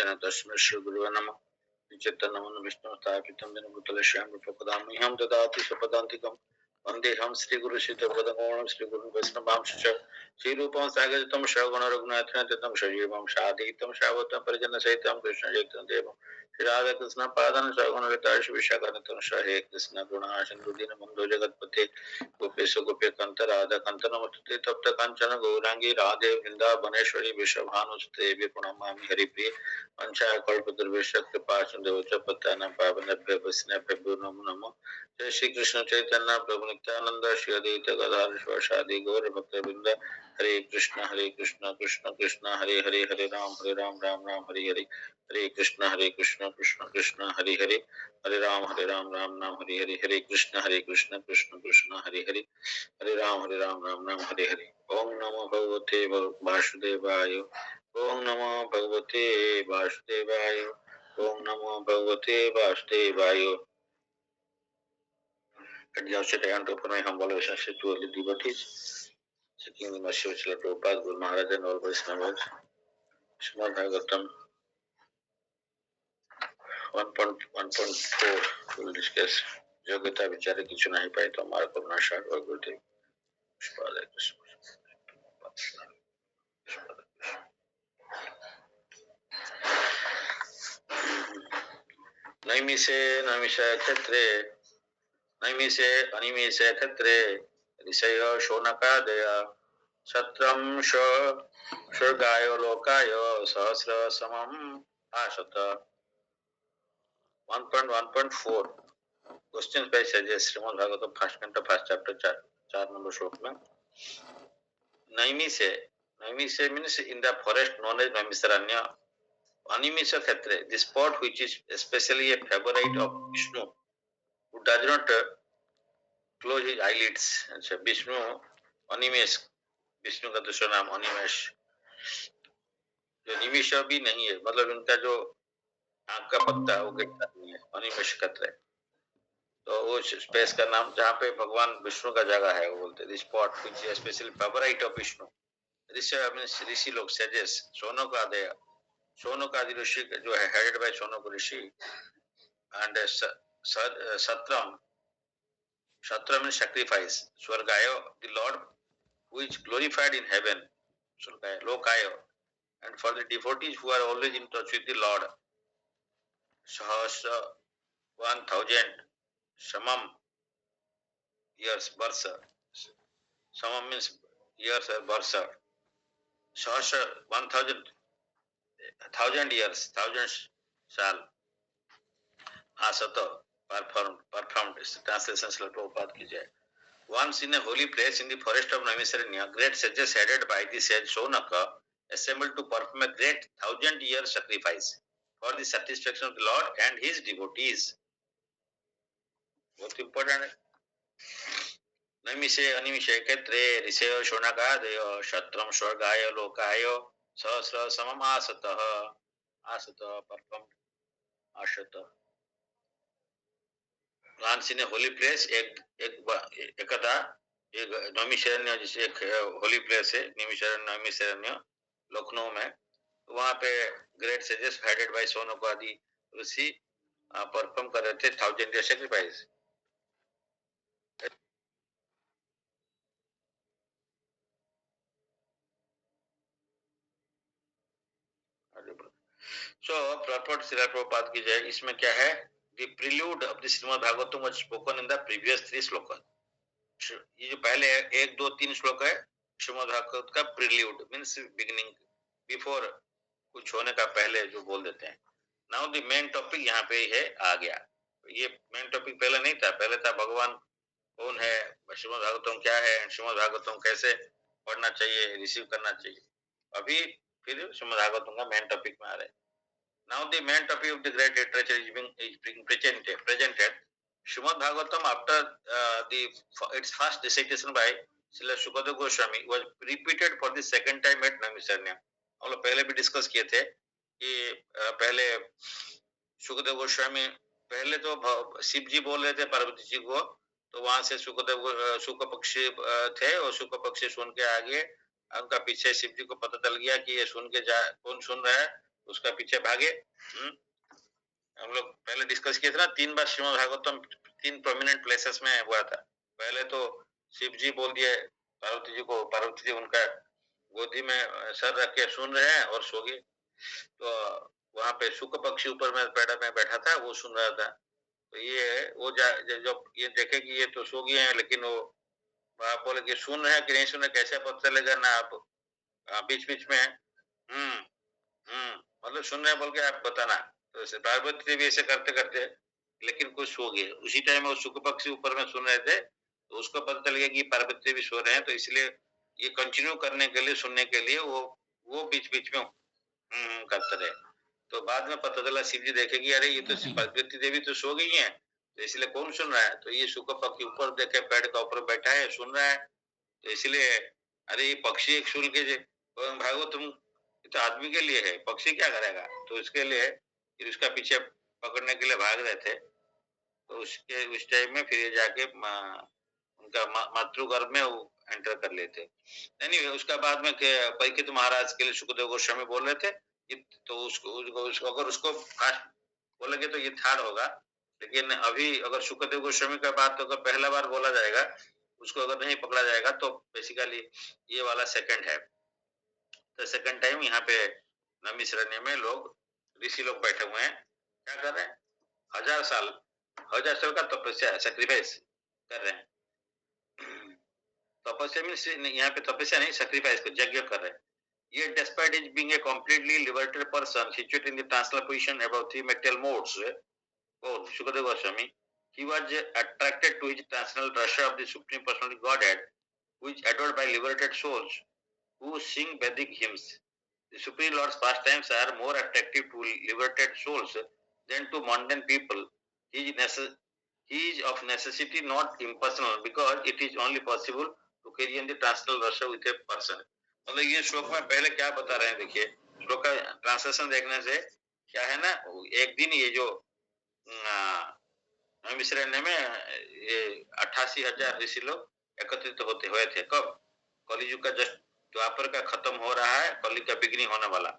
जन तस्मै श्री गुरुवे नमः। चैतन्यं विष्णु स्थापितं जन भूतले श्याम रूपकदामह्यं ददाति स्वपदान्तिकं वन्देऽहं श्रीगुरु श्रीधरपदगोणं श्रीगुरुं वैष्णवांश्च श्रीरूपं सागरतं श्रवण रघुनाथं ततं सजीवं साधितं सावतं परिजनसहितं कृष्ण चैतन्य देवं श्री राधा कृष्ण पादं श्रवण लताश विशाखानतं हे कृष्ण करुणा सिंधु दीनबंधु जगतपते गोपेश गोपीकांत राधा कांत नमस्ते तप्त कांचन गौरांगी राधे वृंदावनेश्वरी विश्वभानुसुते प्रणमामि हरिप्रिय पंचाय कल्पतरुभ्यश्च कृपा सिंधुश्च पतितानां पावनेभ्यो वैष्णवेभ्यो नमो नमः। जय श्री कृष्ण चैतन्य प्रभु नित्यानंद श्री अद्वैत गदाधर शिवासादि गौर भक्तवृंद हरे कृष्ण कृष्ण कृष्ण हरे हरे हरे राम राम राम हरे हरे हरे कृष्ण कृष्ण कृष्ण हरे राम राम राम हरे हरे हरे कृष्ण कृष्ण कृष्ण हरे राम राम राम हरे हरे। ओम नमो भगवते वासुदेवाय। ओम नमो भगवते वासुदेवाय। ओम नमो भगवते वासुदेवाय। At the outset, I want to offer my humble relationship to all the devotees, seeking the mercy of Srila Prabhupada, Guru Maharaj and all Vaishnavas. Srimad Bhagavatam 1.4 we will discuss. योग्यता विचारे किछु नहीं पाए तो हमारा करुणा सागर गुरुदेव पुष्पादय कृष्ण। नैमिषे क्षेत्रे नैमिषे अनिमिषे क्षेत्रे ऋषयो शौनकादय छत्रं स्वर्गाय लोकाय सहस्र समम आशत। 1.1.4 question by sages Srimad Bhagavatam first canto first chapter 4 number श्लोक में नैमिषे means in the forest known as Naimisharanya. अनिमिष क्षेत्र the spot which is specially a favourite of Vishnu who does not close his eyelids। अच्छा विष्णु अनिमेष, विष्णु का दूसरा नाम अनिमेष, जो निमिष भी नहीं है, मतलब उनका जो आंख का पत्ता वो गिरता नहीं है, अनिमेष क्षेत्र है। तो वो स्पेस का नाम जहाँ पे भगवान विष्णु का जगह है वो बोलते हैं spot which is specially favourite of Vishnu. ऋषि लोग सजेस्ट शौनक आदि, शौनक आदि ऋषि जो है हेडेड बाय शौनक ऋषि एंड सत्रम, Shatra means sacrifice. Swargaya, the Lord who is glorified in heaven. Swargaya, Lokaya. And for the devotees who are always in touch with the Lord, Sahasra, 1000, Samam, years, Varsa. Samam means years or Varsa. Sahasra, 1000 years, thousands shall. Asata, performed. Translation Srila Prabhupada ki jai. Once in a holy place in the forest of Naimisaranya, great sages headed by the sage Shonaka assembled to perform a great 1000-year sacrifice for the satisfaction of the Lord and his devotees. बहुत important है। नैमिषे अनिमिषे क्षेत्रे ऋषयो शौनकादयो क्षत्रं स्वर्गाय लोकाय सहस्र समम आसतः। आसतः performed, आसतः। Once in a holy place, एकदा एक नैमिषारण्य, जैसे एक होली प्लेस है नैमिषारण्य लखनऊ में, वहां पे ग्रेट सजेस हेडेड बाय शौनक आदि ऋषि परफॉर्म कर रहे थे 1000 ईयर सैक्रिफाइस। सो प्रॉपर्ट श्रील प्रभुपाद की जय। इसमें क्या है, the prelude of the Shrimad Bhagavatam was spoken in the previous 3 श्लोक। ये जो पहले 1 2 3 श्लोक है श्रीमद् भागवत का प्रील्यूड मींस बिगिनिंग, बिफोर कुछ होने का पहले जो बोल देते हैं। नाउ द मेन टॉपिक यहाँ पे है आ गया। ये मेन टॉपिक पहले नहीं था, पहले था भगवान कौन है, श्रीमद् भागवतम क्या है, श्रीमद् भागवतम कैसे पढ़ना चाहिए, रिसीव करना चाहिए। अभी फिर श्रीमद् भागवतम का मेन टॉपिक में आ रहे हैं। Now the main topic of the great literature is being presented. Srimad Bhagavatam after its first recitation by Srila Sukadeva Goswami was repeated for the second time at Naimisaranya। हम लोग पहले भी discuss किए थे कि पहले सुखदेव गोस्वामी, पहले तो शिव जी बोल रहे थे पार्वती जी को, तो वहां से शुक पक्षी थे और शुक पक्षी सुन के आगे उनका पीछे शिव जी को पता चल गया कि ये सुन के कौन सुन रहा है, उसका पीछे भागे। हम लोग पहले डिस्कस किए थे ना, 3 बार श्रीमद् भागवतम 3 प्रोमिनेंट प्लेसेस में हुआ था। पहले तो शिव जी बोल दिए पार्वती जी को, पार्वती जी उनका गोदी में सर रख के सुन रहे हैं और सो गए। तो वहां पे शुक्ल पक्षी ऊपर में पेड़ में बैठा था, वो सुन रहा था। तो ये वो जब ये देखे कि ये तो सो गए हैं, लेकिन वो आप बोले कि सुन रहे हैं कि नहीं सुन रहे, कैसे पता चलेगा ना। आप बीच बीच में मतलब सुन रहे हैं बोल के आप बताना। तो ऐसे पार्वती देवी ऐसे करते करते लेकिन कुछ सो गए। उसी टाइम वो शुक्ल पक्षी ऊपर में सुन रहे थे, तो उसको पता चल गया कि पार्वती देवी सो रहे हैं, तो इसलिए ये कंटिन्यू करने के लिए, सुनने के लिए वो बीच बीच में करते रहे। तो बाद में पता चला, शिव जी देखे कि अरे ये तो पार्वती देवी तो सो गई हैं, तो इसलिए कौन सुन रहा है। तो ये शुक्ल पक्षी ऊपर देखे पेड़ के ऊपर बैठा है, सुन रहा है। तो इसलिए अरे ये पक्षी एक सुन के भागो तुम, ये तो आदमी के लिए है, पक्षी क्या करेगा। तो इसके लिए फिर उसका पीछे पकड़ने के लिए भाग रहे थे। तो उसके उस टाइम में फिर ये जाके उनका मातृगर्भ में वो एंटर कर लेते। एनीवे उसका बाद में परीक्षित महाराज के लिए सुखदेव गोस्वामी बोल रहे थे। तो उसको अगर उसको फास्ट बोलेंगे तो ये थर्ड होगा, लेकिन अभी अगर सुखदेव गोस्वामी का बात अगर पहला बार बोला जाएगा, उसको अगर नहीं पकड़ा जाएगा, तो बेसिकली ये वाला सेकंड है। तो सेकंड टाइम यहाँ पे नमिसरण्य में लोग ऋषि लोग बैठे हुए हैं, क्या कर रहे हैं, 1000 साल का तपस्या सेक्रीफाइस कर रहे हैं। तपस्या मीन्स यहाँ पे तपस्या नहीं, सेक्रीफाइस को यज्ञ कर रहे हैं। ये despite his being a completely liberated person situated in the transitional position above three material modes, oh Shukadeva Goswami, he was attracted to his transitional rasha of the Supreme Personality Godhead, which adored by liberated souls who sing Vedic hymns. The Supreme Lord's pastimes are more attractive to liberated souls than to mundane people. He is of necessity not impersonal because it is only possible to carry on the transitional rasha with a person. मतलब ये श्लोक में पहले क्या बता रहे हैं, देखिए श्लोक का ट्रांसलेशन देखने से क्या है ना, एक दिन ये जो मिश्रण्य में ये 88,000 ऋषि लोग एकत्रित होते हुए थे। कब, कलियुग का जस्ट द्वापर का खत्म हो रहा है, कलि का बिगनी होने वाला,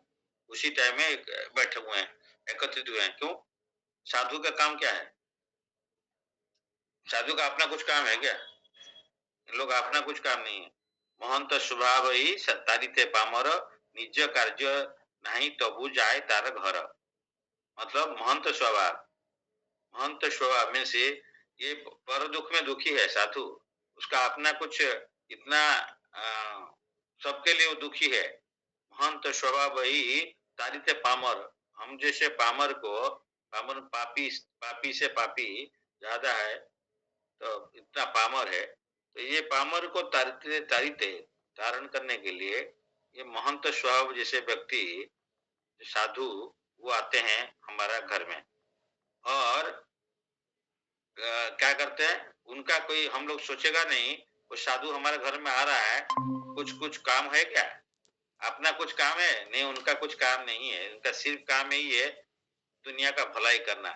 उसी टाइम में बैठे हुए हैं, एकत्रित हुए हैं। क्यों, साधु का काम क्या है, साधु का अपना कुछ काम है क्या, इन लोग अपना कुछ काम नहीं है। महंत स्वभाव ही तारिते पामर, निज कार्य नहीं तबु जाए तार घर। मतलब महंत स्वभाव, महंत स्वभाव में से ये पर दुख में दुखी है साधु, उसका अपना कुछ इतना सबके लिए वो दुखी है। महंत स्वभाव ही तारिते पामर, हम जैसे पामर को, पामर पापी से पापी ज्यादा है, तो इतना पामर है। तो ये पामर को तारिते धारण करने के लिए ये महंत स्वभाव जैसे व्यक्ति साधु वो आते हैं हमारा घर में, और क्या करते हैं, उनका कोई हम लोग सोचेगा नहीं वो साधु हमारे घर में आ रहा है, कुछ काम है क्या, अपना कुछ काम है नहीं, उनका कुछ काम नहीं है, उनका सिर्फ काम यही है दुनिया का भलाई करना,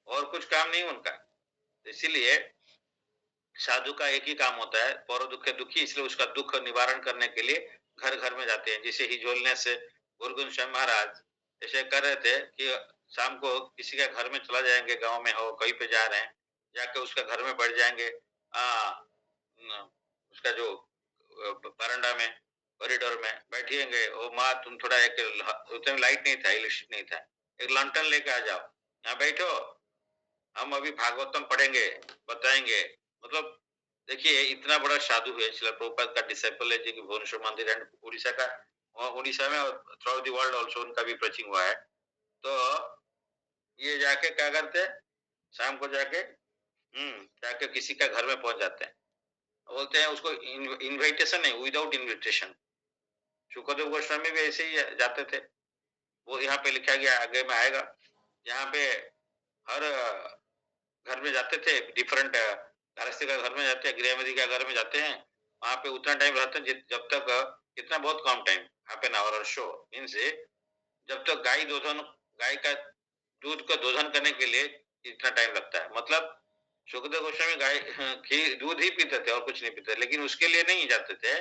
और कुछ काम नहीं उनका। इसीलिए साधु का एक ही काम होता है, पर दुख दुखी, इसलिए उसका दुख निवारण करने के लिए घर घर में जाते हैं। जैसे हिजोलने से गुरु स्वामी महाराज ऐसे कर रहे थे कि शाम को किसी के घर में चला जाएंगे, गांव में हो कहीं पे जा रहे हैं, जाके उसका घर में बैठ जाएंगे, उसका जो बरामदा में कॉरिडोर में बैठेंगे, ओ माँ तुम थोड़ा एक, उतने लाइट नहीं था, इलेक्ट्रिसिटी नहीं था, एक लंटन लेके आ जाओ, यहाँ बैठो, हम अभी भागवतम पढ़ेंगे, बताएंगे। मतलब देखिए इतना बड़ा साधु है, श्रील प्रभुपाद का डिसाइपल है, जो कि भुवनेश्वर मंदिर एंड उड़ीसा का, उड़ीसा में through out the world also उनका भी प्रीचिंग हुआ है। तो ये जाके क्या करते हैं, शाम को जाके जाके किसी का घर में पहुंच जाते हैं, बोलते हैं उसको इनविटेशन नहीं, विदाउट इनविटेशन। सुखदेव गोस्वामी भी ऐसे ही जाते थे, वो यहाँ पे लिखा गया आगे में आएगा, यहाँ पे हर घर में जाते थे, डिफरेंट गृहस्थी का घर में जाते हैं, गृहमदी का घर में जाते हैं, वहां पे उतना टाइम रहते हैं जब तक, कितना बहुत कम टाइम, हाफ एन आवर और शो मीन्स जब तक गाय का दूध को दोधन करने के लिए इतना टाइम लगता है। मतलब सुखदेव गोस्वामी गाय दूध ही पीते थे और कुछ नहीं पीते, लेकिन उसके लिए नहीं जाते थे,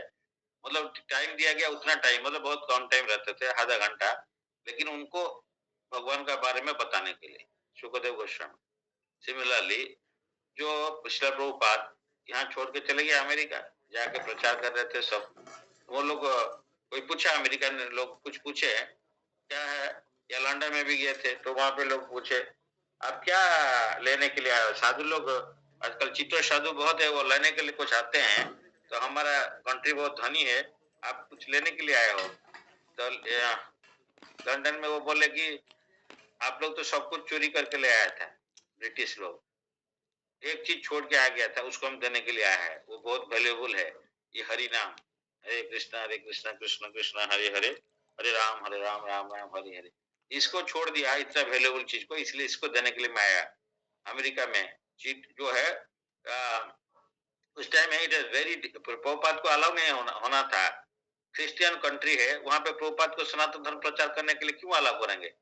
मतलब टाइम दिया गया उतना टाइम, मतलब बहुत कम टाइम रहते थे, आधा घंटा, लेकिन उनको भगवान का बारे में बताने के लिए, सुखदेव गोस्वामी। सिमिलरली जो पिछला प्रभुपाद यहाँ छोड़ के चले गए अमेरिका, जाके प्रचार कर रहे थे सब। वो लोग कोई पूछा, अमेरिकन लोग कुछ पूछे क्या है, या लंदन में भी गए थे तो वहां पे लोग पूछे आप क्या लेने के लिए आए हो? साधु लोग आजकल चित्त साधु बहुत है, वो लेने के लिए कुछ आते हैं, तो हमारा कंट्री बहुत धनी है, आप कुछ लेने के लिए आए हो? तो लंदन में वो बोले कि आप लोग तो सब कुछ चोरी करके ले आया था, ब्रिटिश लोग, एक चीज छोड़ के आ गया था, उसको हम देने के लिए आया है, वो बहुत वैल्यूएबल है, ये हरि नाम, हरे कृष्ण कृष्ण कृष्ण हरे हरे, हरे राम राम राम हरे हरे। इसको छोड़ दिया इतना वैल्यूएबल चीज को, इसलिए इसको देने के लिए मैं आया। अमेरिका में चीट जो है उस टाइम में इट इज वेरी, प्रभुपाद को अलाउ नहीं होना था, क्रिश्चियन कंट्री है, वहां पे प्रभुपाद को सनातन धर्म प्रचार करने के लिए क्यों अलाउ करेंगे?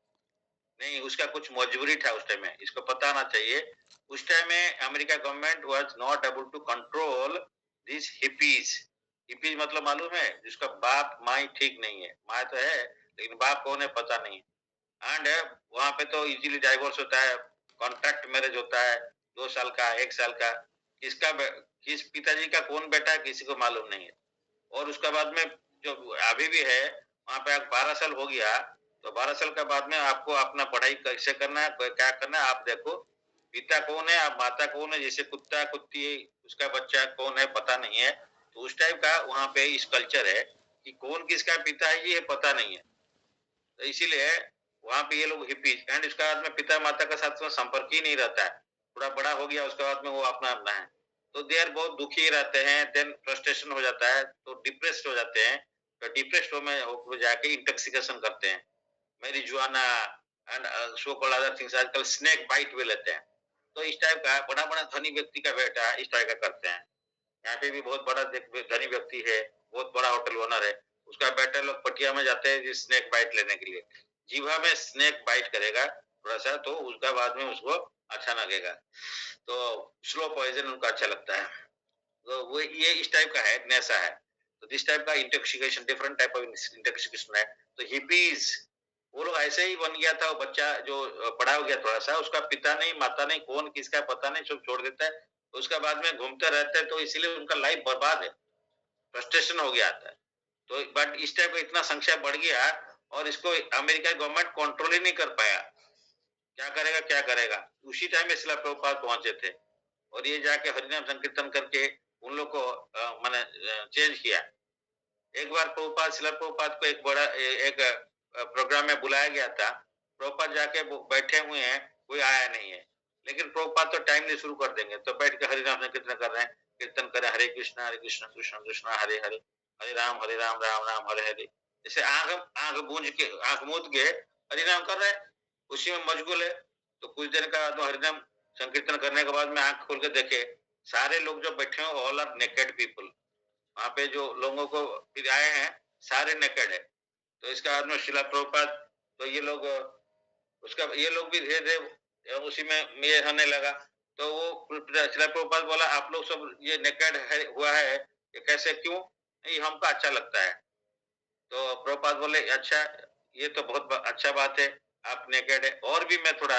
नहीं, उसका कुछ मजबूरी था उस टाइम में, इसको पता आना चाहिए। उस टाइम में America government was not able to control this hippies. Hippies मतलब मालूम है, जिसका बाप माई ठीक नहीं है, माँ तो है लेकिन बाप कौन है पता नहीं। एंड वहां पे तो इजीली डाइवोर्स होता है, कॉन्ट्रैक्ट मैरिज होता है, 2 साल का 1 साल का, किसका किस पिताजी का कौन बेटा है किसी को मालूम नहीं है। और उसके बाद में जो अभी भी है वहां पे 12 साल हो गया, तो 12 साल के बाद में आपको अपना पढ़ाई कैसे करना है, क्या करना है, आप देखो पिता कौन है, आप माता कौन है, जैसे कुत्ता कुत्ती उसका बच्चा कौन है पता नहीं है, तो उस टाइप का वहां पे इस कल्चर है कि कौन किसका पिता है ये पता नहीं है। तो इसीलिए वहां पे ये लोग हिपीज, एंड इसके बाद में पिता माता का साथ में संपर्क ही नहीं रहता है, थोड़ा बड़ा हो गया उसके बाद में वो अपना अपना है, तो दे आर बहुत दुखी रहते हैं, देन फ्रस्ट्रेशन हो जाता है, तो डिप्रेस्ड हो जाते हैं, तो डिप्रेस्ड में हो जाके इंटॉक्सिकेशन करते हैं, marijuana and so called other things, आजकल स्नेक बाइट भी लेते हैं। तो इस टाइप का बड़ा बड़ा धनी व्यक्ति का बेटा इस टाइप का करते हैं। यहाँ पे भी बहुत बड़ा धनी व्यक्ति है, बहुत बड़ा होटल ओनर है, उसका बेटा लोग पटिया में जाते हैं स्नेक बाइट लेने के लिए, जीवा में स्नेक बाइट करेगा थोड़ा सा, तो उसका बाद में उसको अच्छा लगेगा, तो स्लो पॉइजन उनको अच्छा लगता है, तो वो ये इस टाइप का है, नैसा है। तो दिस टाइप का intoxication, different type of intoxication है। तो हिपीज वो लोग ऐसे ही बन गया था, वो बच्चा जो बड़ा हो गया थोड़ा सा, उसका पिता नहीं माता नहीं कौन किसका पता नहीं, सब छोड़ देता है, उसका बाद में घूमते रहते हैं, तो इसीलिए उनका लाइफ बर्बाद है, फ्रस्ट्रेशन हो गया था। तो बट इस टाइप का इतना संख्या बढ़ गया और इसको अमेरिका गवर्नमेंट कंट्रोल ही नहीं कर पाया, क्या करेगा क्या करेगा। उसी टाइम में शिला प्रभुपाद पहुंचे थे और ये जाके हरिनाम संकीर्तन करके उन लोग को मैंने चेंज किया। एक बार प्रभुपाद शिला प्रभुपाद को एक बड़ा एक प्रोग्राम में बुलाया गया था, प्रभुपाद जाके बैठे हुए हैं, कोई आया नहीं है, लेकिन प्रभुपाद तो टाइमली शुरू कर देंगे, तो बैठ के हरिनाम संकीर्तन कर रहे हैं, कीर्तन करें, हरे कृष्ण कृष्ण कृष्ण हरे हरे, हरे राम राम राम हरे हरे, जैसे आंख आंख बूंद के आंख मूंद के हरिनाम कर रहे हैं, उसी में मशगूल है। तो कुछ देर का बाद हरिनाम संकीर्तन करने के बाद में आंख खोल के देखे, सारे लोग जो बैठे हैं ऑल आर नेकेड पीपल, वहां पे जो लोगों को फिर आए हैं सारे नेकेड है। तो इसका बाद में शिला प्रभुपाद, तो ये लोग उसका ये लोग भी धीरे धीरे उसी में ये होने लगा, तो वो शिला प्रभुपाद बोला आप लोग सब ये नेकेड है हुआ है, ये कैसे क्यों, नहीं हमको अच्छा लगता है। तो प्रभुपाद बोले अच्छा ये तो बहुत अच्छा बात है, आप नेकेड है, और भी मैं थोड़ा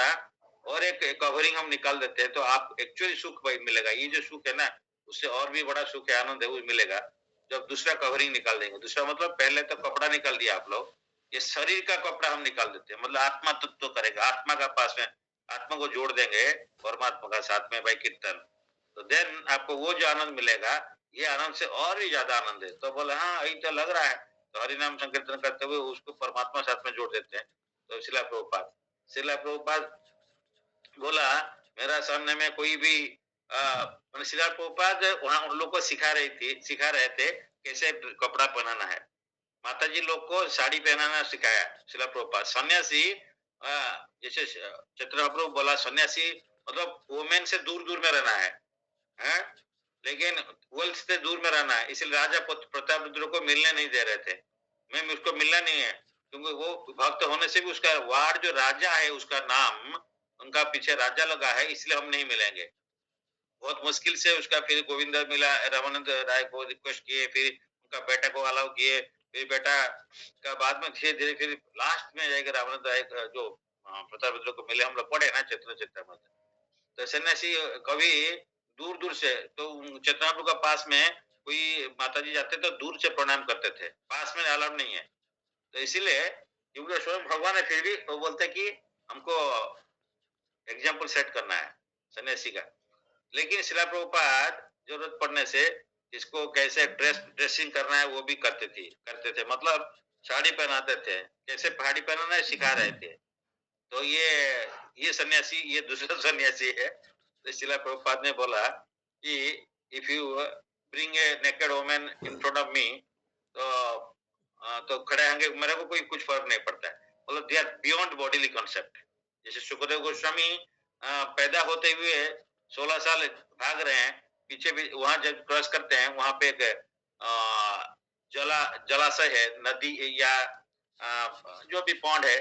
और एक कवरिंग हम निकाल देते हैं, तो आप एक्चुअली सुख मिलेगा, ये जो सुख है ना उससे और भी बड़ा सुख है, आनंद है वो मिलेगा जब दूसरा कवरिंग निकाल देंगे। दूसरा मतलब पहले तो कपड़ा निकाल दिया आप लोग, ये शरीर का कपड़ा हम निकाल देते हैं, मतलब आत्मा तत्व तो करेगा, आत्मा का पास में आत्मा को जोड़ देंगे परमात्मा का साथ में भाई कीर्तन, तो देन आपको वो जो आनंद मिलेगा, ये आनंद से और भी ज्यादा आनंद है। तो बोले हाँ यही तो लग रहा है, तो हरिनाम संकीर्तन करते हुए उसको परमात्मा साथ में जोड़ देते हैं। तो शिला प्रभुपाद बोला मेरा सामने में कोई भी शिला प्रभुपाद वहां उन लोग को सिखा रहे थे कैसे कपड़ा पहनाना है, माता जी लोग को साड़ी पहनाना सिखाया शिला प्रभुपाद। सन्यासी जैसे चैतन्य प्रभु बोला सन्यासी मतलब वुमेन से दूर दूर में रहना है? लेकिन वेल्थ से दूर में रहना है, इसलिए राजा प्रताप रुद्र को मिलने नहीं दे रहे थे, मैम उसको मिलना नहीं है, क्योंकि वो भक्त होने से भी उसका वार्ड जो राजा है उसका नाम उनका पीछे राजा लगा है, इसलिए हम नहीं मिलेंगे। बहुत मुश्किल से उसका फिर गोविंद मिला, रामानंद राय को रिक्वेस्ट किए, फिर उनका बेटा को अलाउ किए, फिर बेटा का बाद में धीरे धीरे फिर लास्ट में जाएगा रामानंद राय जो प्रताप को मिले, हम लोग पढ़े ना चैतन्य चेतामृत। तो सन्यासी कभी दूर दूर से, तो चेतनापुर का पास में कोई माताजी जाते तो दूर से प्रणाम करते थे, पास में अलाउड नहीं है। तो इसीलिए क्योंकि स्वयं भगवान है, फिर भी वो बोलते कि हमको एग्जाम्पल सेट करना है सन्यासी का। लेकिन शिला प्रभुपाद जरूरत पड़ने से इसको कैसे ड्रेसिंग करना है वो भी करते थे, मतलब साड़ी पहनाते थे, कैसे पहाड़ी पहनाना है सिखा रहे थे। तो ये सन्यासी, ये दूसरा सन्यासी है। तो शिला प्रभुपाद ने बोला कि if you bring a naked woman in front of me, तो खड़े होंगे, मेरे को कोई कुछ फर्क नहीं पड़ता है। मतलब they are beyond bodily concept. जैसे सुखदेव गोस्वामी पैदा होते हुए 16 साल भाग रहे हैं, पीछे भी वहां जब क्रॉस करते हैं वहां पे एक जलाशय है, नदी या जो भी पॉन्ड है,